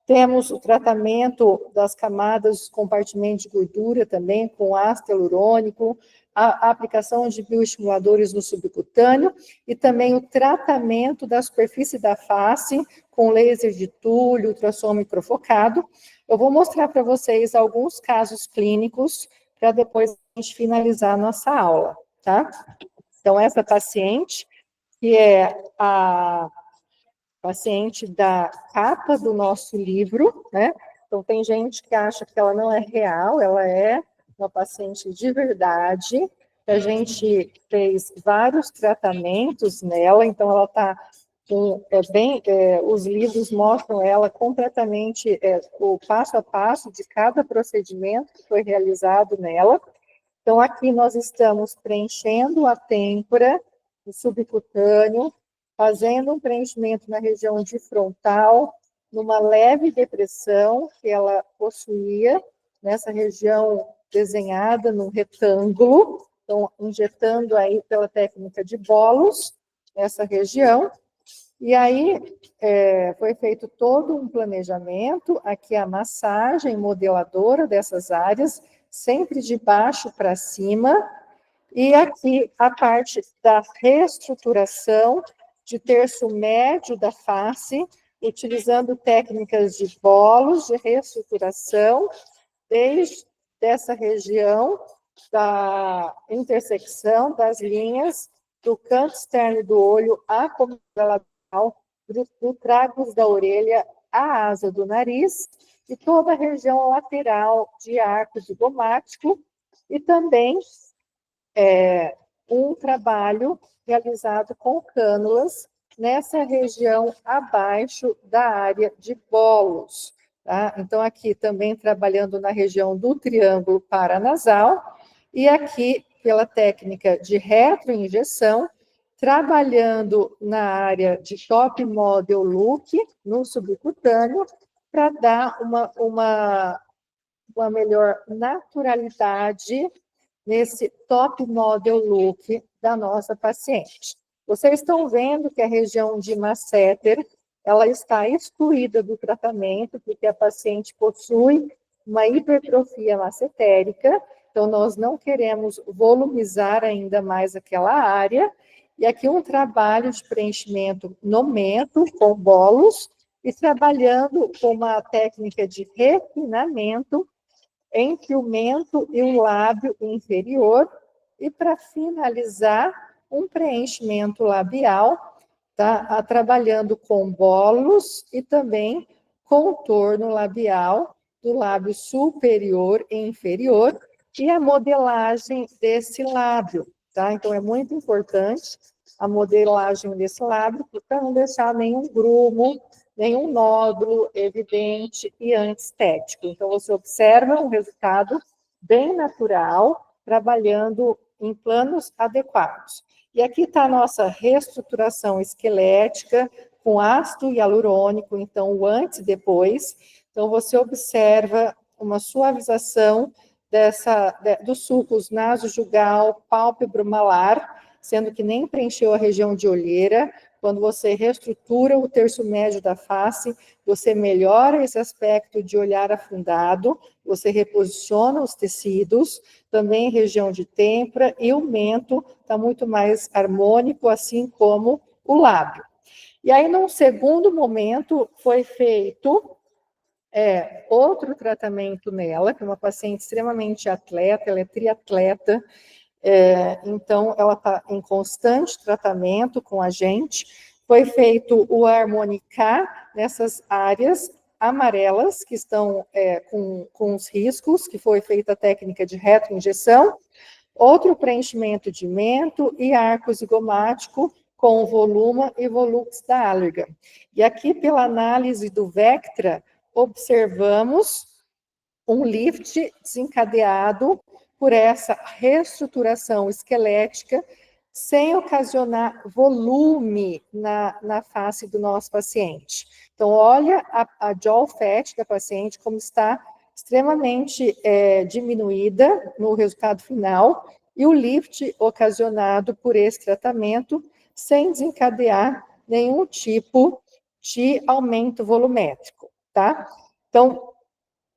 temos o tratamento das camadas, dos compartimentos de gordura também, com ácido hialurônico, a aplicação de bioestimuladores no subcutâneo e também o tratamento da superfície da face com laser de Thule, ultrassom microfocado. Eu vou mostrar para vocês alguns casos clínicos para depois a gente finalizar a nossa aula, tá? Então, essa paciente, que é a paciente da capa do nosso livro, né? Então, tem gente que acha que ela não é real, ela é uma paciente de verdade. A gente fez vários tratamentos nela, então ela está com, os livros mostram ela completamente, o passo a passo de cada procedimento que foi realizado nela. Então, aqui nós estamos preenchendo a têmpora, o subcutâneo, fazendo um preenchimento na região de frontal, numa leve depressão que ela possuía, nessa região desenhada num retângulo, então, injetando aí pela técnica de bolos, essa região, e aí foi feito todo um planejamento, aqui a massagem modeladora dessas áreas, sempre de baixo para cima, e aqui a parte da reestruturação de terço médio da face, utilizando técnicas de bolos de reestruturação, desde essa região da intersecção das linhas do canto externo do olho à côncava lateral, do tragus da orelha à asa do nariz, e toda a região lateral de arco zigomático, e também um trabalho realizado com cânulas nessa região abaixo da área de bolos. Tá? Então, aqui também trabalhando na região do triângulo paranasal, e aqui pela técnica de retroinjeção, trabalhando na área de top model look, no subcutâneo, para dar uma melhor naturalidade nesse top model look da nossa paciente. Vocês estão vendo que a região de masseter, ela está excluída do tratamento, porque a paciente possui uma hipertrofia massetérica, então nós não queremos volumizar ainda mais aquela área, e aqui um trabalho de preenchimento no mento, com bolos, e trabalhando com uma técnica de refinamento entre o mento e o lábio inferior, e para finalizar, um preenchimento labial, tá? Trabalhando com bolos e também contorno labial do lábio superior e inferior, e a modelagem desse lábio, tá? Então, é muito importante a modelagem desse lábio, para não deixar nenhum grumo, nenhum nódulo evidente e antiestético. Então, você observa um resultado bem natural, trabalhando em planos adequados. E aqui está a nossa reestruturação esquelética, com ácido hialurônico, então, o antes e depois. Então, você observa uma suavização dos sulcos nasojugal, pálpebro malar, sendo que nem preencheu a região de olheira. Quando você reestrutura o terço médio da face, você melhora esse aspecto de olhar afundado, você reposiciona os tecidos, também região de têmpora, e o mento está muito mais harmônico, assim como o lábio. E aí, num segundo momento, foi feito outro tratamento nela, que é uma paciente extremamente atleta, ela é triatleta, então ela está em constante tratamento com a gente. Foi feito o harmonicar nessas áreas amarelas, que estão com os riscos, que foi feita a técnica de retroinjeção, outro preenchimento de mento e arco zigomático com voluma e volux da Allergan. E aqui, pela análise do Vectra, observamos um lift desencadeado por essa reestruturação esquelética, sem ocasionar volume na face do nosso paciente. Então, olha a jaw fat da paciente como está extremamente diminuída no resultado final, e o lift ocasionado por esse tratamento, sem desencadear nenhum tipo de aumento volumétrico, tá? Então,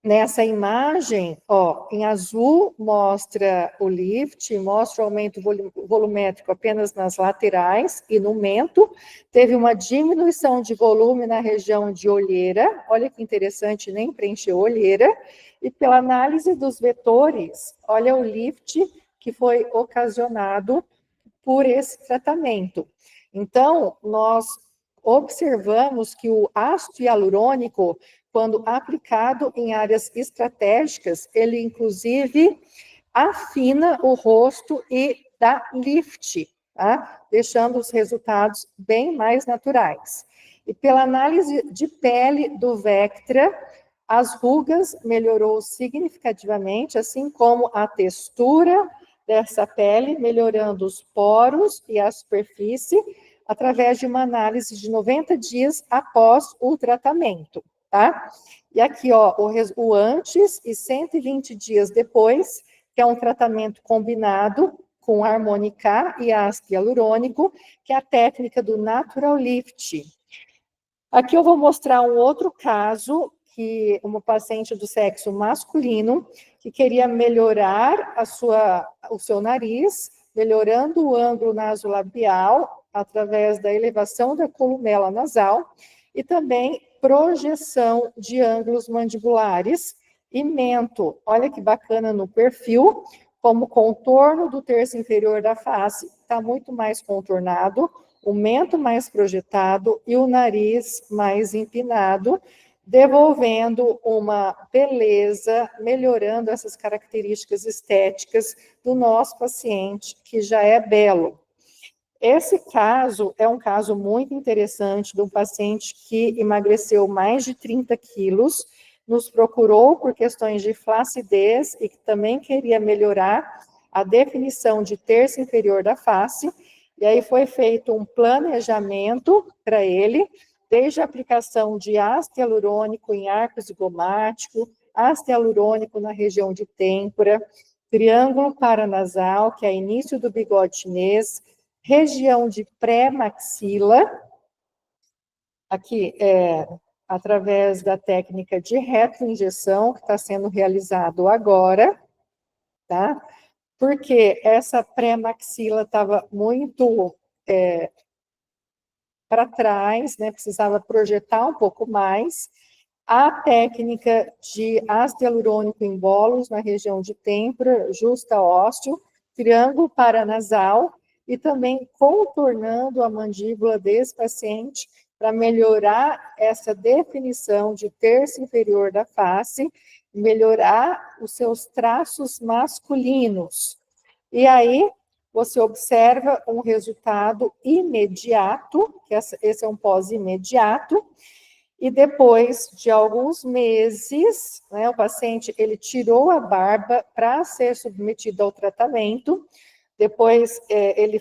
nessa imagem, ó, em azul mostra o lift, mostra o aumento volumétrico apenas nas laterais e no mento. Teve uma diminuição de volume na região de olheira, olha que interessante, nem preencheu olheira. E pela análise dos vetores, olha o lift que foi ocasionado por esse tratamento. Então, nós observamos que o ácido hialurônico, quando aplicado em áreas estratégicas, ele inclusive afina o rosto e dá lift, tá? Deixando os resultados bem mais naturais. E pela análise de pele do Vectra, as rugas melhorou significativamente, assim como a textura dessa pele, melhorando os poros e a superfície, através de uma análise de 90 dias após o tratamento, tá? E aqui, ó, o antes e 120 dias depois, que é um tratamento combinado com Harmonica e ácido hialurônico, que é a técnica do Natural Lift. Aqui eu vou mostrar um outro caso, que uma paciente do sexo masculino, que queria melhorar o seu nariz, melhorando o ângulo nasolabial, através da elevação da columela nasal, e também projeção de ângulos mandibulares e mento. Olha que bacana no perfil, como o contorno do terço inferior da face está muito mais contornado, o mento mais projetado e o nariz mais empinado, devolvendo uma beleza, melhorando essas características estéticas do nosso paciente, que já é belo. Esse caso é um caso muito interessante de um paciente que emagreceu mais de 30 quilos, nos procurou por questões de flacidez e que também queria melhorar a definição de terço inferior da face, e aí foi feito um planejamento para ele, desde a aplicação de ácido hialurônico em arco zigomático, ácido hialurônico na região de têmpora, triângulo paranasal, que é início do bigode chinês, região de pré-maxila, aqui através da técnica de retroinjeção, que está sendo realizado agora, tá? Porque essa pré-maxila estava muito para trás, né? Precisava projetar um pouco mais. A técnica de ácido hialurônico em bolos na região de têmpora, justa ósseo, triângulo paranasal, e também contornando a mandíbula desse paciente para melhorar essa definição de terço inferior da face, melhorar os seus traços masculinos. E aí, você observa um resultado imediato, que esse é um pós-imediato, e depois de alguns meses, né, o paciente ele tirou a barba para ser submetido ao tratamento, depois ele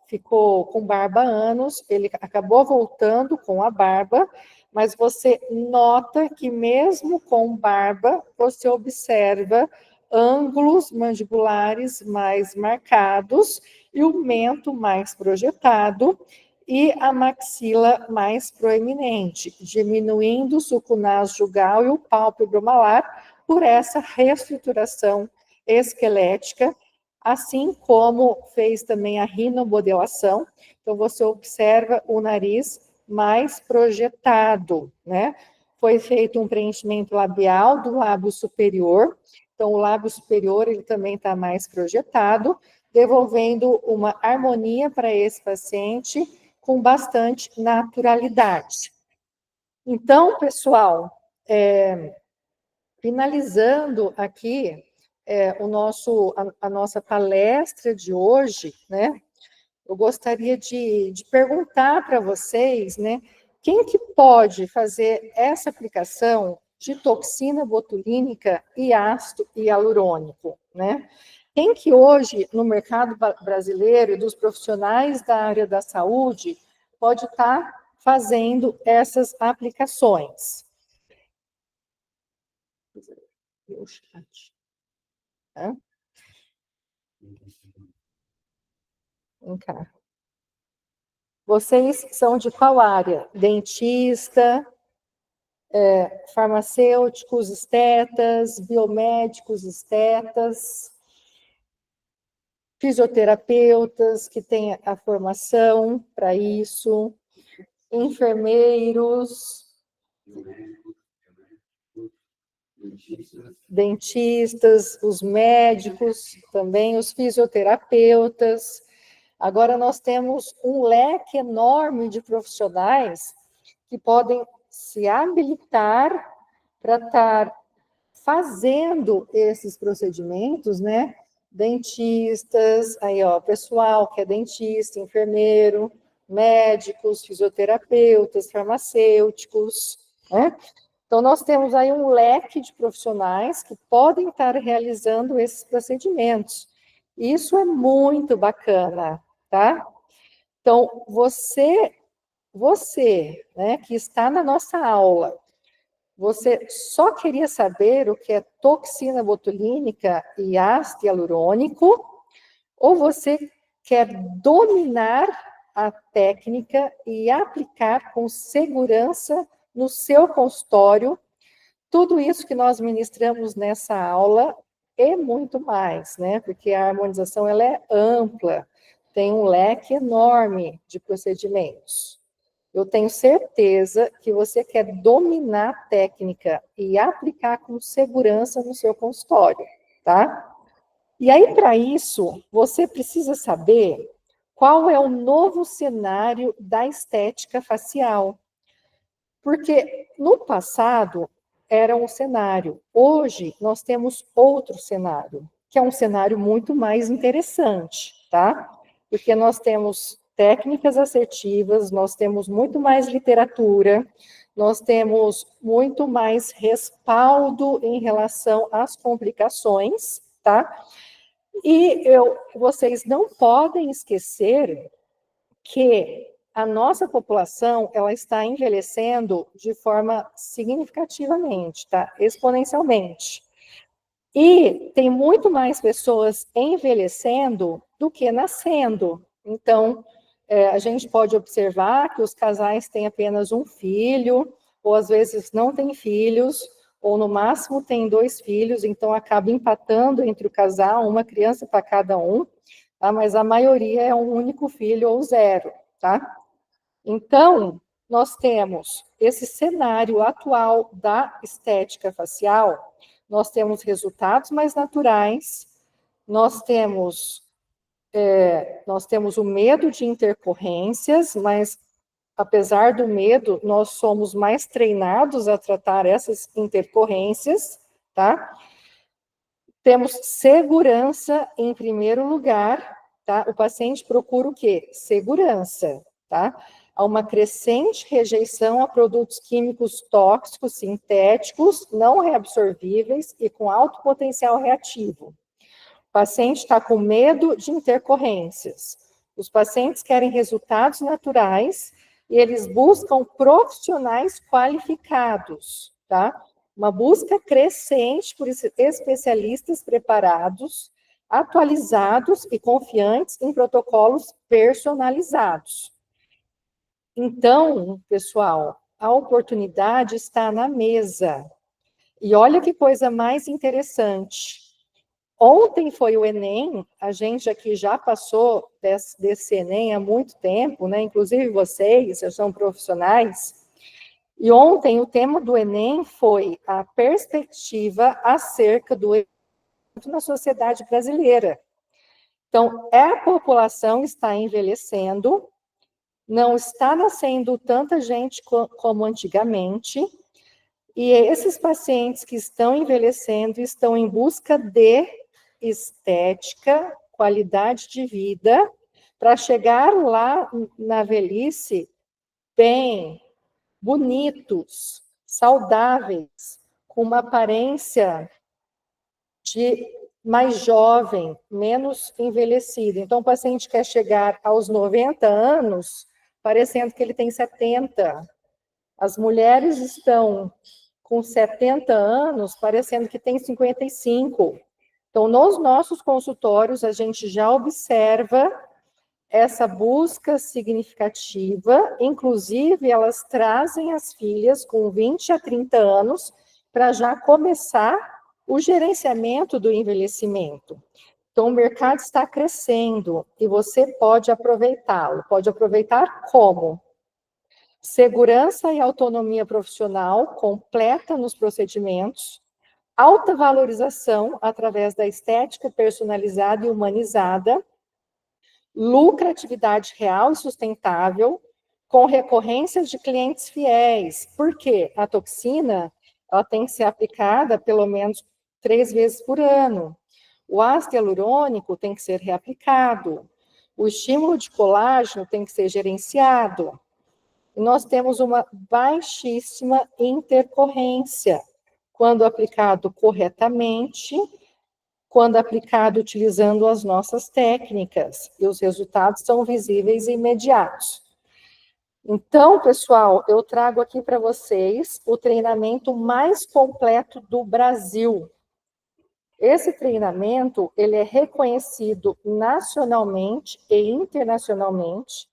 ficou com barba há anos, ele acabou voltando com a barba, mas você nota que mesmo com barba, você observa ângulos mandibulares mais marcados e o mento mais projetado e a maxila mais proeminente, diminuindo o sulco nasojugal e o pálpebro malar por essa reestruturação esquelética, assim como fez também a rinomodelação. Então, você observa o nariz mais projetado, né? Foi feito um preenchimento labial do lábio superior, então o lábio superior ele também está mais projetado, devolvendo uma harmonia para esse paciente com bastante naturalidade. Então, pessoal, finalizando aqui a nossa palestra de hoje, né? Eu gostaria de perguntar para vocês, né? Quem que pode fazer essa aplicação de toxina botulínica e ácido hialurônico, né? Quem que hoje, no mercado brasileiro e dos profissionais da área da saúde, pode estar fazendo essas aplicações? Meu chat. Tá? Vem cá. Vocês são de qual área? Dentista, farmacêuticos, estetas, biomédicos, estetas, fisioterapeutas que têm a formação para isso, enfermeiros, dentistas, os médicos, também os fisioterapeutas. Agora nós temos um leque enorme de profissionais que podem se habilitar para estar fazendo esses procedimentos, né? Dentistas, aí ó, pessoal que é dentista, enfermeiro, médicos, fisioterapeutas, farmacêuticos, né? Então, nós temos aí um leque de profissionais que podem estar realizando esses procedimentos. Isso é muito bacana, tá? Então, você, né, que está na nossa aula, você só queria saber o que é toxina botulínica e ácido hialurônico, ou você quer dominar a técnica e aplicar com segurança no seu consultório tudo isso que nós ministramos nessa aula e muito mais, né? Porque a harmonização ela é ampla, tem um leque enorme de procedimentos. Eu tenho certeza que você quer dominar a técnica e aplicar com segurança no seu consultório, tá? E aí, para isso, você precisa saber qual é o novo cenário da estética facial. Porque no passado era um cenário, hoje nós temos outro cenário, que é um cenário muito mais interessante, tá? Porque nós temos técnicas assertivas, nós temos muito mais literatura, nós temos muito mais respaldo em relação às complicações, tá? E vocês não podem esquecer que a nossa população ela está envelhecendo de forma significativamente, tá? Exponencialmente. E tem muito mais pessoas envelhecendo do que nascendo. Então, a gente pode observar que os casais têm apenas um filho, ou às vezes não têm filhos, ou no máximo têm 2 filhos, então acaba empatando entre o casal, uma criança para cada um, tá? Mas a maioria é um único filho ou 0, tá? Então, nós temos esse cenário atual da estética facial, nós temos resultados mais naturais, nós temos o medo de intercorrências, mas apesar do medo, nós somos mais treinados a tratar essas intercorrências, tá? Temos segurança em primeiro lugar, tá? O paciente procura o quê? Segurança, tá? Há uma crescente rejeição a produtos químicos tóxicos, sintéticos, não reabsorvíveis e com alto potencial reativo. O paciente está com medo de intercorrências. Os pacientes querem resultados naturais e eles buscam profissionais qualificados, tá? Uma busca crescente por especialistas preparados, atualizados e confiantes em protocolos personalizados. Então, pessoal, a oportunidade está na mesa. E olha que coisa mais interessante. Ontem foi o Enem, a gente aqui já passou desse Enem há muito tempo, né? Inclusive vocês, já são profissionais. E ontem o tema do Enem foi a perspectiva acerca do envelhecimento na sociedade brasileira. Então, a população está envelhecendo, não está nascendo tanta gente como antigamente, e esses pacientes que estão envelhecendo estão em busca de estética, qualidade de vida, para chegar lá na velhice bem, bonitos, saudáveis, com uma aparência de mais jovem, menos envelhecido. Então, o paciente quer chegar aos 90 anos, parecendo que ele tem 70. As mulheres estão com 70 anos, parecendo que tem 55. Então, nos nossos consultórios, a gente já observa essa busca significativa, inclusive elas trazem as filhas com 20 a 30 anos para já começar o gerenciamento do envelhecimento. Então, o mercado está crescendo e você pode aproveitá-lo. Pode aproveitar como? Segurança e autonomia profissional completa nos procedimentos, alta valorização através da estética personalizada e humanizada, lucratividade real e sustentável, com recorrências de clientes fiéis. Por quê? A toxina ela tem que ser aplicada pelo menos 3 vezes por ano. O ácido hialurônico tem que ser reaplicado. O estímulo de colágeno tem que ser gerenciado. E nós temos uma baixíssima intercorrência quando aplicado corretamente, quando aplicado utilizando as nossas técnicas, e os resultados são visíveis e imediatos. Então, pessoal, eu trago aqui para vocês o treinamento mais completo do Brasil. Esse treinamento, ele é reconhecido nacionalmente e internacionalmente,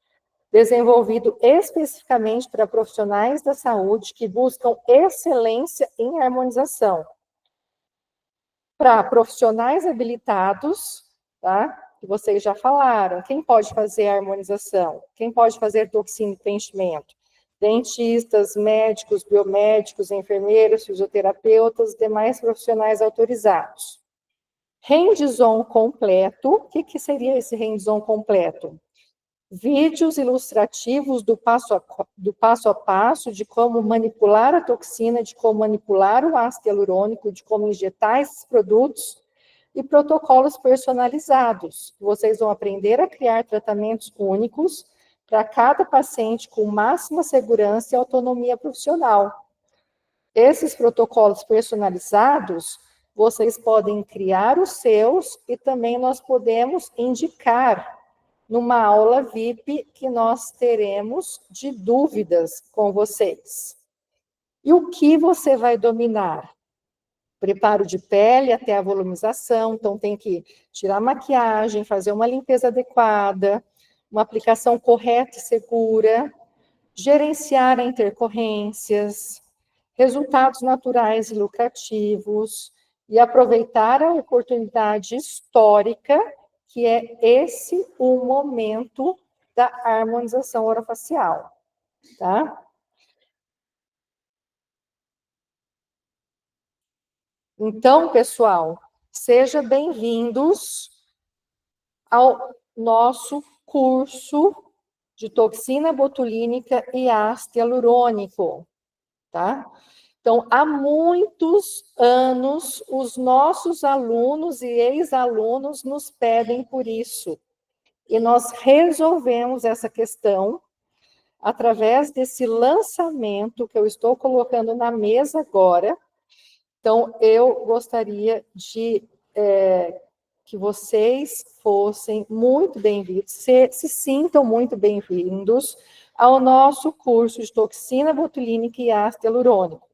desenvolvido especificamente para profissionais da saúde que buscam excelência em harmonização. Para profissionais habilitados, tá? Que vocês já falaram, quem pode fazer a harmonização? Quem pode fazer toxina e preenchimento? Dentistas, médicos, biomédicos, enfermeiros, fisioterapeutas, demais profissionais autorizados. Hands-on completo, o que seria esse hands-on completo? Vídeos ilustrativos do passo a passo de como manipular a toxina, de como manipular o ácido hialurônico, de como injetar esses produtos e protocolos personalizados. Vocês vão aprender a criar tratamentos únicos para cada paciente com máxima segurança e autonomia profissional. Esses protocolos personalizados, vocês podem criar os seus e também nós podemos indicar numa aula VIP que nós teremos de dúvidas com vocês. E o que você vai dominar? Preparo de pele até a volumização, então tem que tirar a maquiagem, fazer uma limpeza adequada, uma aplicação correta e segura, gerenciar intercorrências, resultados naturais e lucrativos, e aproveitar a oportunidade histórica que é esse o momento da harmonização orofacial, tá? Então, pessoal, sejam bem-vindos ao nosso curso de toxina botulínica e ácido hialurônico, tá? Então, há muitos anos, os nossos alunos e ex-alunos nos pedem por isso. E nós resolvemos essa questão através desse lançamento que eu estou colocando na mesa agora. Então, eu gostaria de que vocês fossem muito bem-vindos, se sintam muito bem-vindos ao nosso curso de toxina botulínica e ácido hialurônico.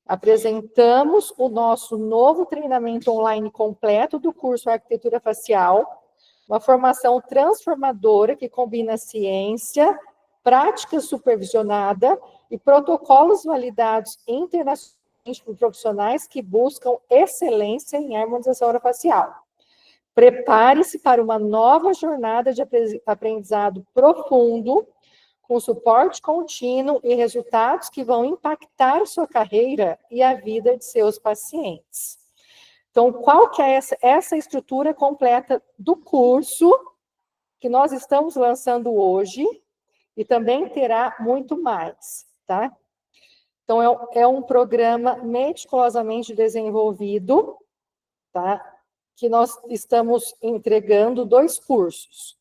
Apresentamos o nosso novo treinamento online completo do curso Arquitetura Facial, uma formação transformadora que combina ciência, prática supervisionada e protocolos validados internacionalmente por profissionais que buscam excelência em harmonização orofacial. Prepare-se para uma nova jornada de aprendizado profundo, com suporte contínuo e resultados que vão impactar sua carreira e a vida de seus pacientes. Então, qual que é essa estrutura completa do curso que nós estamos lançando hoje e também terá muito mais, tá? Então, é um programa meticulosamente desenvolvido, tá? Que nós estamos entregando 2 cursos.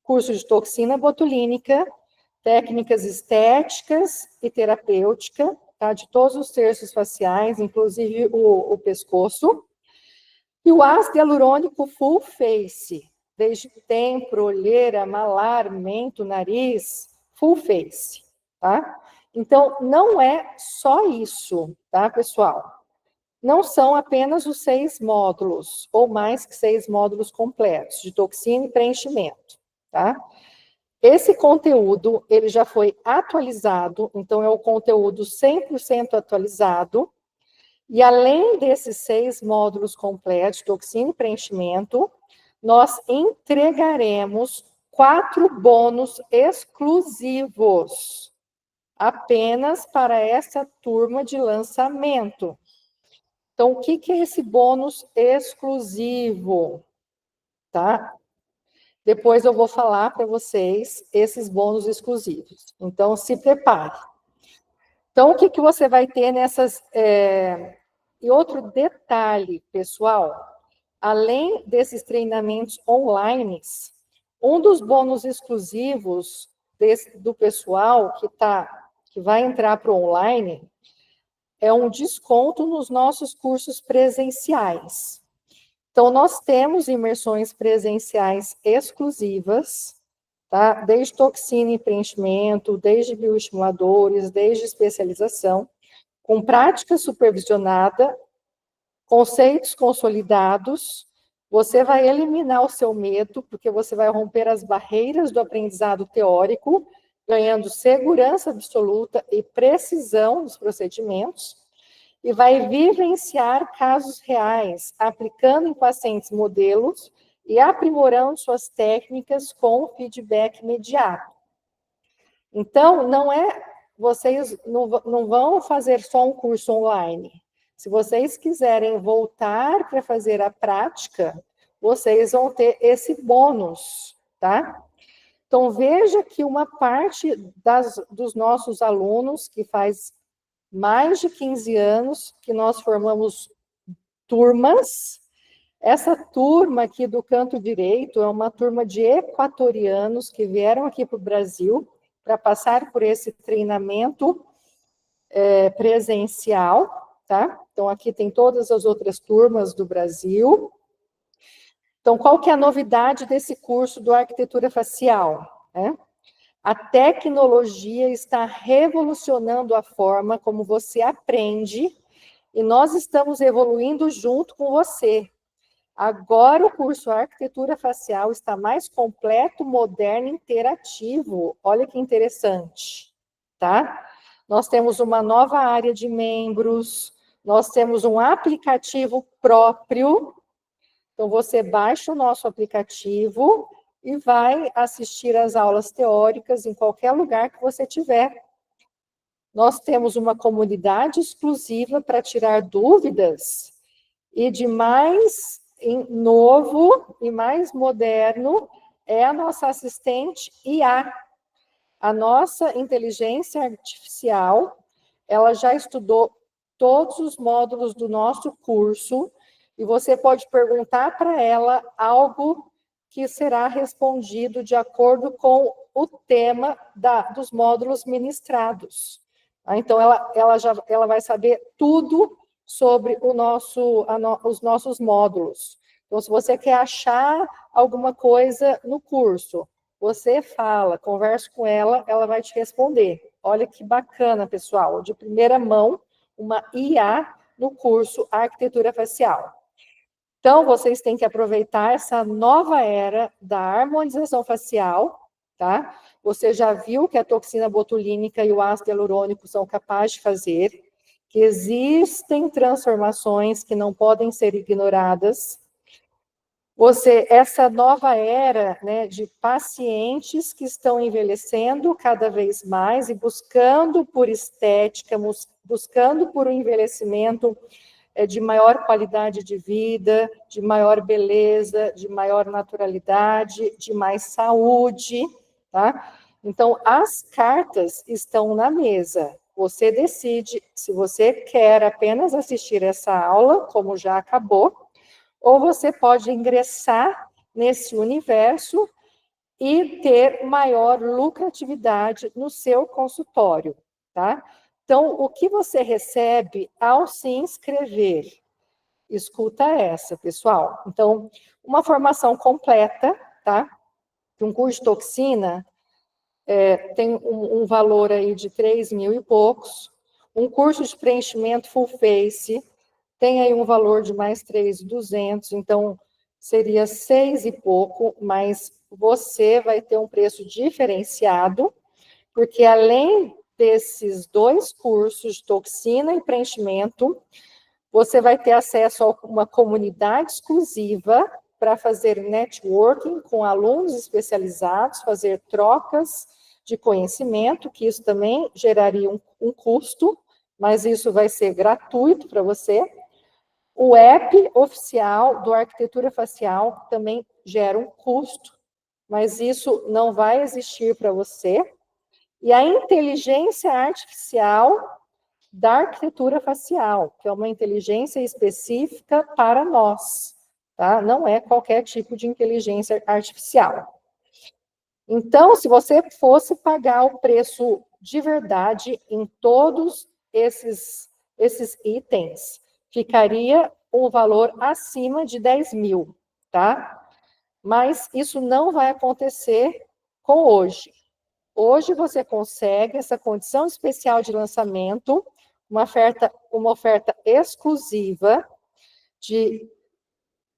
Curso de toxina botulínica, técnicas estéticas e terapêutica, tá? De todos os terços faciais, inclusive o pescoço. E o ácido hialurônico full face, desde tempro, olheira, malar, mento, nariz, full face, tá? Então, não é só isso, tá, pessoal? Não são apenas os 6 módulos, ou mais que 6 módulos completos, de toxina e preenchimento, tá? Esse conteúdo, ele já foi atualizado, então é o conteúdo 100% atualizado, e além desses 6 módulos completos, toxina e preenchimento, nós entregaremos 4 bônus exclusivos, apenas para essa turma de lançamento. Então, o que é esse bônus exclusivo? Tá? Depois eu vou falar para vocês esses bônus exclusivos. Então, se prepare. Então, o que você vai ter nessas... E outro detalhe, pessoal, além desses treinamentos online, um dos bônus exclusivos do pessoal que vai entrar para o online é um desconto nos nossos cursos presenciais. Então, nós temos imersões presenciais exclusivas, tá? Desde toxina e preenchimento, desde bioestimuladores, desde especialização, com prática supervisionada, conceitos consolidados. Você vai eliminar o seu medo, porque você vai romper as barreiras do aprendizado teórico, ganhando segurança absoluta e precisão dos procedimentos, e vai vivenciar casos reais, aplicando em pacientes modelos e aprimorando suas técnicas com feedback imediato. Então, vocês não vão fazer só um curso online. Se vocês quiserem voltar para fazer a prática, vocês vão ter esse bônus, tá? Então, veja que uma parte dos nossos alunos, que faz mais de 15 anos que nós formamos turmas. Essa turma aqui do canto direito é uma turma de equatorianos que vieram aqui para o Brasil para passar por esse treinamento presencial, tá? Então, aqui tem todas as outras turmas do Brasil. Então, qual que é a novidade desse curso do Arquitetura Facial, né? A tecnologia está revolucionando a forma como você aprende e nós estamos evoluindo junto com você. Agora o curso Arquitetura Facial está mais completo, moderno e interativo. Olha que interessante, tá? Nós temos uma nova área de membros, nós temos um aplicativo próprio. Então, você baixa o nosso aplicativo e vai assistir às aulas teóricas em qualquer lugar que você tiver. Nós temos uma comunidade exclusiva para tirar dúvidas e de mais novo e mais moderno é a nossa assistente IA. A nossa inteligência artificial, ela já estudou todos os módulos do nosso curso e você pode perguntar para ela algo que será respondido de acordo com o tema dos módulos ministrados. Então, ela vai saber tudo sobre os nossos módulos. Então, se você quer achar alguma coisa no curso, você fala, conversa com ela, ela vai te responder. Olha que bacana, pessoal, de primeira mão, uma IA no curso Arquitetura Facial. Então, vocês têm que aproveitar essa nova era da harmonização facial, tá? Você já viu que a toxina botulínica e o ácido hialurônico são capazes de fazer, que existem transformações que não podem ser ignoradas. Essa nova era, né, de pacientes que estão envelhecendo cada vez mais e buscando por estética, buscando por um envelhecimento de maior qualidade de vida, de maior beleza, de maior naturalidade, de mais saúde, tá? Então, as cartas estão na mesa. Você decide se você quer apenas assistir essa aula, como já acabou, ou você pode ingressar nesse universo e ter maior lucratividade no seu consultório, tá? Então, o que você recebe ao se inscrever? Escuta essa, pessoal. Então, uma formação completa, tá? Um curso de toxina tem um valor aí de 3 mil e poucos. Um curso de preenchimento full face tem aí um valor de mais 3.200, então seria 6 e pouco, mas você vai ter um preço diferenciado, porque além desses 2 cursos de toxina e preenchimento, você vai ter acesso a uma comunidade exclusiva para fazer networking com alunos especializados, fazer trocas de conhecimento, que isso também geraria um custo, mas isso vai ser gratuito para você. O app oficial do Arquitetura Facial também gera um custo, mas isso não vai existir para você. E a inteligência artificial da arquitetura facial, que é uma inteligência específica para nós, tá? Não é qualquer tipo de inteligência artificial. Então, se você fosse pagar o preço de verdade em todos esses itens, ficaria um valor acima de 10 mil, tá? Mas isso não vai acontecer com hoje. Hoje você consegue essa condição especial de lançamento, uma oferta exclusiva de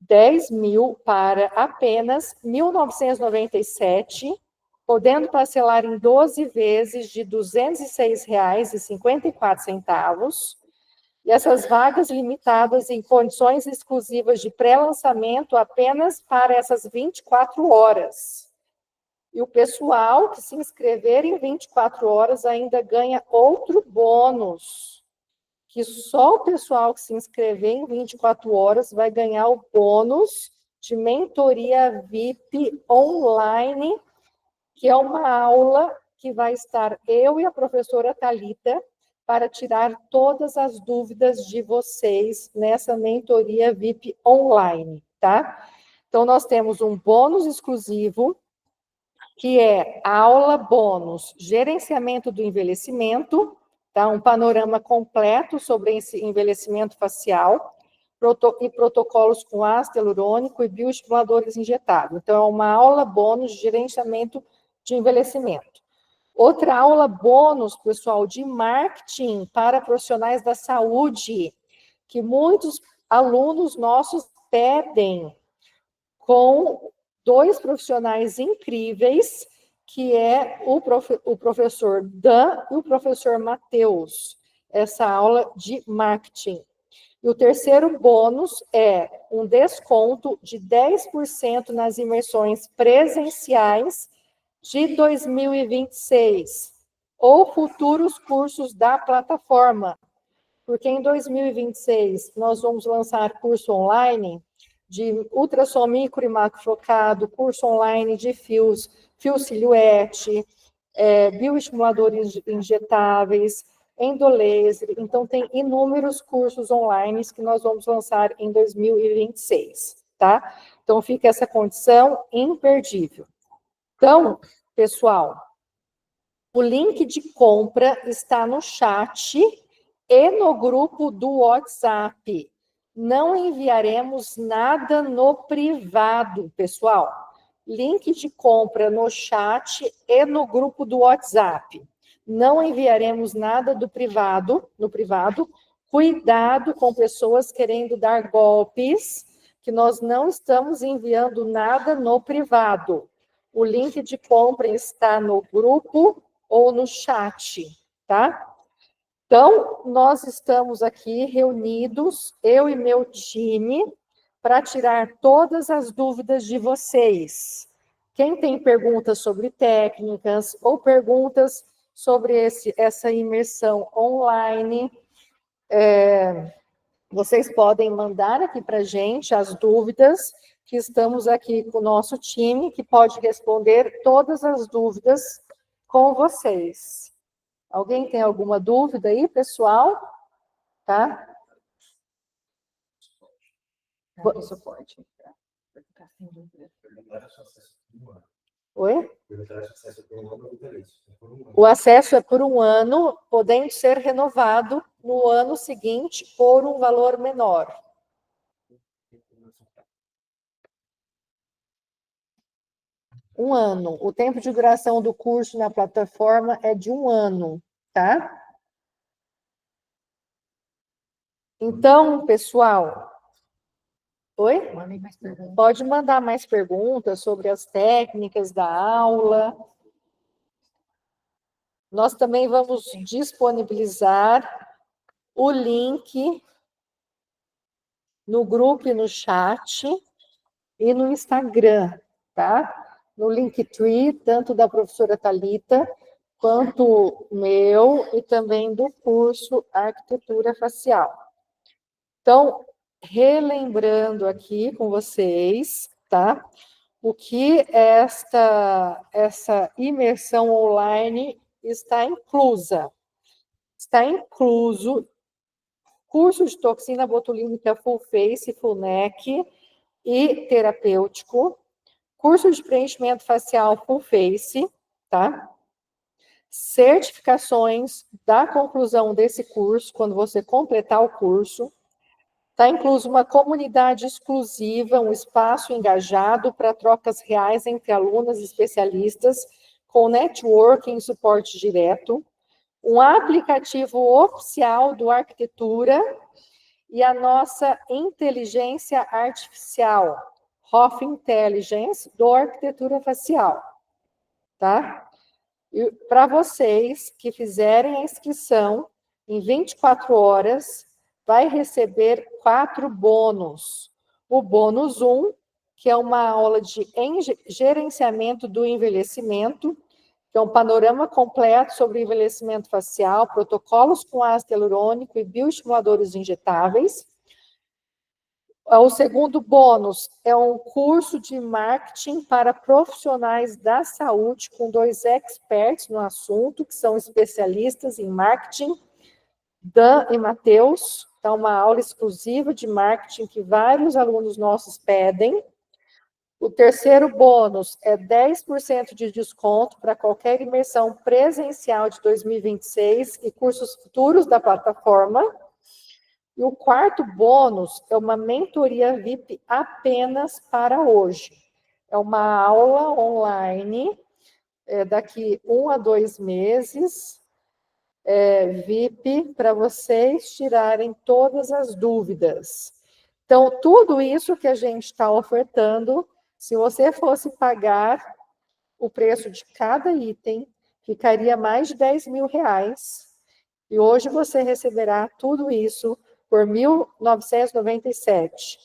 10 mil para apenas 1.997, podendo parcelar em 12 vezes de R$ 206,54. E essas vagas limitadas em condições exclusivas de pré-lançamento apenas para essas 24 horas. E o pessoal que se inscrever em 24 horas ainda ganha outro bônus, que só o pessoal que se inscrever em 24 horas vai ganhar o bônus de mentoria VIP online, que é uma aula que vai estar eu e a professora Thalita para tirar todas as dúvidas de vocês nessa mentoria VIP online, tá? Então, nós temos um bônus exclusivo, que é aula bônus, gerenciamento do envelhecimento, tá? Um panorama completo sobre esse envelhecimento facial, e protocolos com ácido hialurônico e bioestimuladores injetáveis. Então, é uma aula bônus de gerenciamento de envelhecimento. Outra aula bônus, pessoal, de marketing para profissionais da saúde, que muitos alunos nossos pedem, com 2 profissionais incríveis, que é o professor Dan e o professor Matheus, essa aula de marketing. E o terceiro bônus é um desconto de 10% nas imersões presenciais de 2026, ou futuros cursos da plataforma, porque em 2026 nós vamos lançar curso online de ultrassom micro e macro focado, curso online de fio silhuete, bioestimuladores injetáveis, endolaser. Então, tem inúmeros cursos online que nós vamos lançar em 2026, tá? Então, fica essa condição imperdível. Então, pessoal, o link de compra está no chat e no grupo do WhatsApp. Não enviaremos nada no privado, pessoal. Link de compra no chat e no grupo do WhatsApp. Não enviaremos nada no privado. Cuidado com pessoas querendo dar golpes, que nós não estamos enviando nada no privado. O link de compra está no grupo ou no chat, tá? Então, nós estamos aqui reunidos, eu e meu time, para tirar todas as dúvidas de vocês. Quem tem perguntas sobre técnicas ou perguntas sobre essa imersão online, vocês podem mandar aqui para a gente as dúvidas, que estamos aqui com o nosso time, que pode responder todas as dúvidas com vocês. Alguém tem alguma dúvida aí, pessoal? Tá? O suporte. Oi? O acesso é por um ano, podendo ser renovado no ano seguinte por um valor menor. Um ano. O tempo de duração do curso na plataforma é de um ano, tá? Então, pessoal. Oi? Pode mandar mais perguntas sobre as técnicas da aula. Nós também vamos disponibilizar o link no grupo e no chat e no Instagram, tá? No Linktree, tanto da professora Thalita, quanto meu, e também do curso Arquitetura Facial. Então, relembrando aqui com vocês, tá? O que essa imersão online está inclusa. Está incluso curso de toxina botulínica full face, full neck e terapêutico, curso de preenchimento facial full face, tá? Certificações da conclusão desse curso, quando você completar o curso. Está incluso uma comunidade exclusiva, um espaço engajado para trocas reais entre alunas e especialistas, com networking e suporte direto, um aplicativo oficial do Arquitetura e a nossa inteligência artificial, Hoff Intelligence, do Arquitetura Facial, tá? E para vocês que fizerem a inscrição em 24 horas, vai receber 4 bônus. O bônus 1, que é uma aula de gerenciamento do envelhecimento, que é um panorama completo sobre envelhecimento facial, protocolos com ácido hialurônico e bioestimuladores injetáveis. O segundo bônus é um curso de marketing para profissionais da saúde, com 2 experts no assunto, que são especialistas em marketing, Dan e Matheus. Então, uma aula exclusiva de marketing que vários alunos nossos pedem. O terceiro bônus é 10% de desconto para qualquer imersão presencial de 2026 e cursos futuros da plataforma. E o quarto bônus é uma mentoria VIP apenas para hoje. É uma aula online, daqui 1 a 2 meses, VIP, para vocês tirarem todas as dúvidas. Então, tudo isso que a gente está ofertando, se você fosse pagar o preço de cada item, ficaria mais de 10 mil reais. E hoje você receberá tudo isso por 1.997.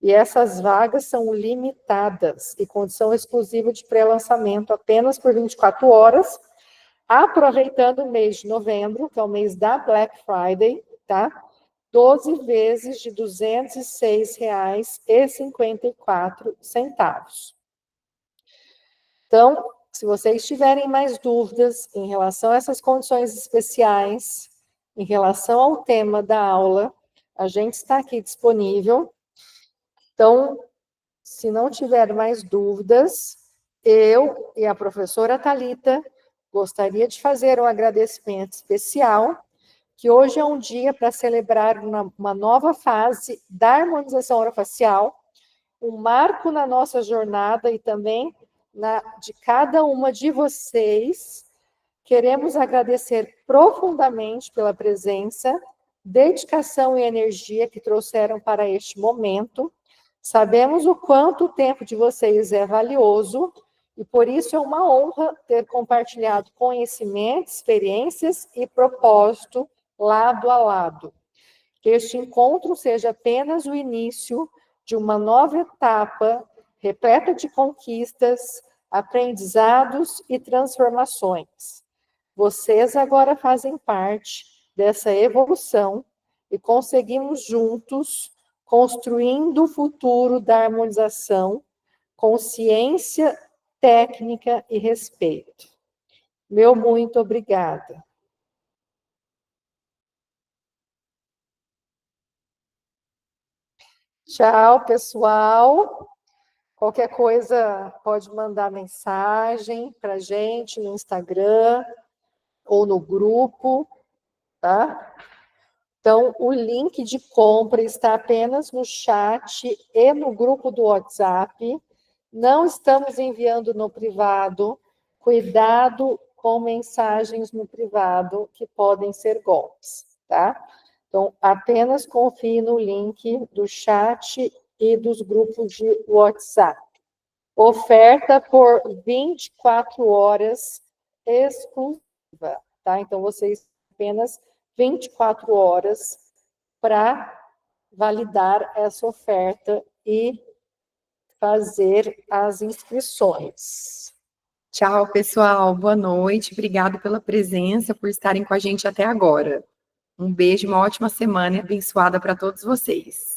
E essas vagas são limitadas e condição exclusiva de pré-lançamento apenas por 24 horas, aproveitando o mês de novembro, que é o mês da Black Friday, tá? 12 vezes de R$ 206,54. Então, se vocês tiverem mais dúvidas em relação a essas condições especiais, em relação ao tema da aula, a gente está aqui disponível. Então, se não tiver mais dúvidas, eu e a professora Thalita gostaria de fazer um agradecimento especial, que hoje é um dia para celebrar uma nova fase da harmonização orofacial, um marco na nossa jornada e também de cada uma de vocês. Queremos agradecer profundamente pela presença, dedicação e energia que trouxeram para este momento. Sabemos o quanto o tempo de vocês é valioso e por isso é uma honra ter compartilhado conhecimentos, experiências e propósito lado a lado. Que este encontro seja apenas o início de uma nova etapa repleta de conquistas, aprendizados e transformações. Vocês agora fazem parte dessa evolução e conseguimos juntos construindo o futuro da harmonização com ciência, técnica e respeito. Meu muito obrigada. Tchau, pessoal. Qualquer coisa, pode mandar mensagem para a gente no Instagram ou no grupo, tá? Então, o link de compra está apenas no chat e no grupo do WhatsApp. Não estamos enviando no privado. Cuidado com mensagens no privado que podem ser golpes, tá? Então, apenas confie no link do chat e dos grupos de WhatsApp. Oferta por 24 horas exclusiva, tá? Então, vocês apenas 24 horas para validar essa oferta e fazer as inscrições. Tchau, pessoal. Boa noite. Obrigada pela presença, por estarem com a gente até agora. Um beijo, uma ótima semana e abençoada para todos vocês.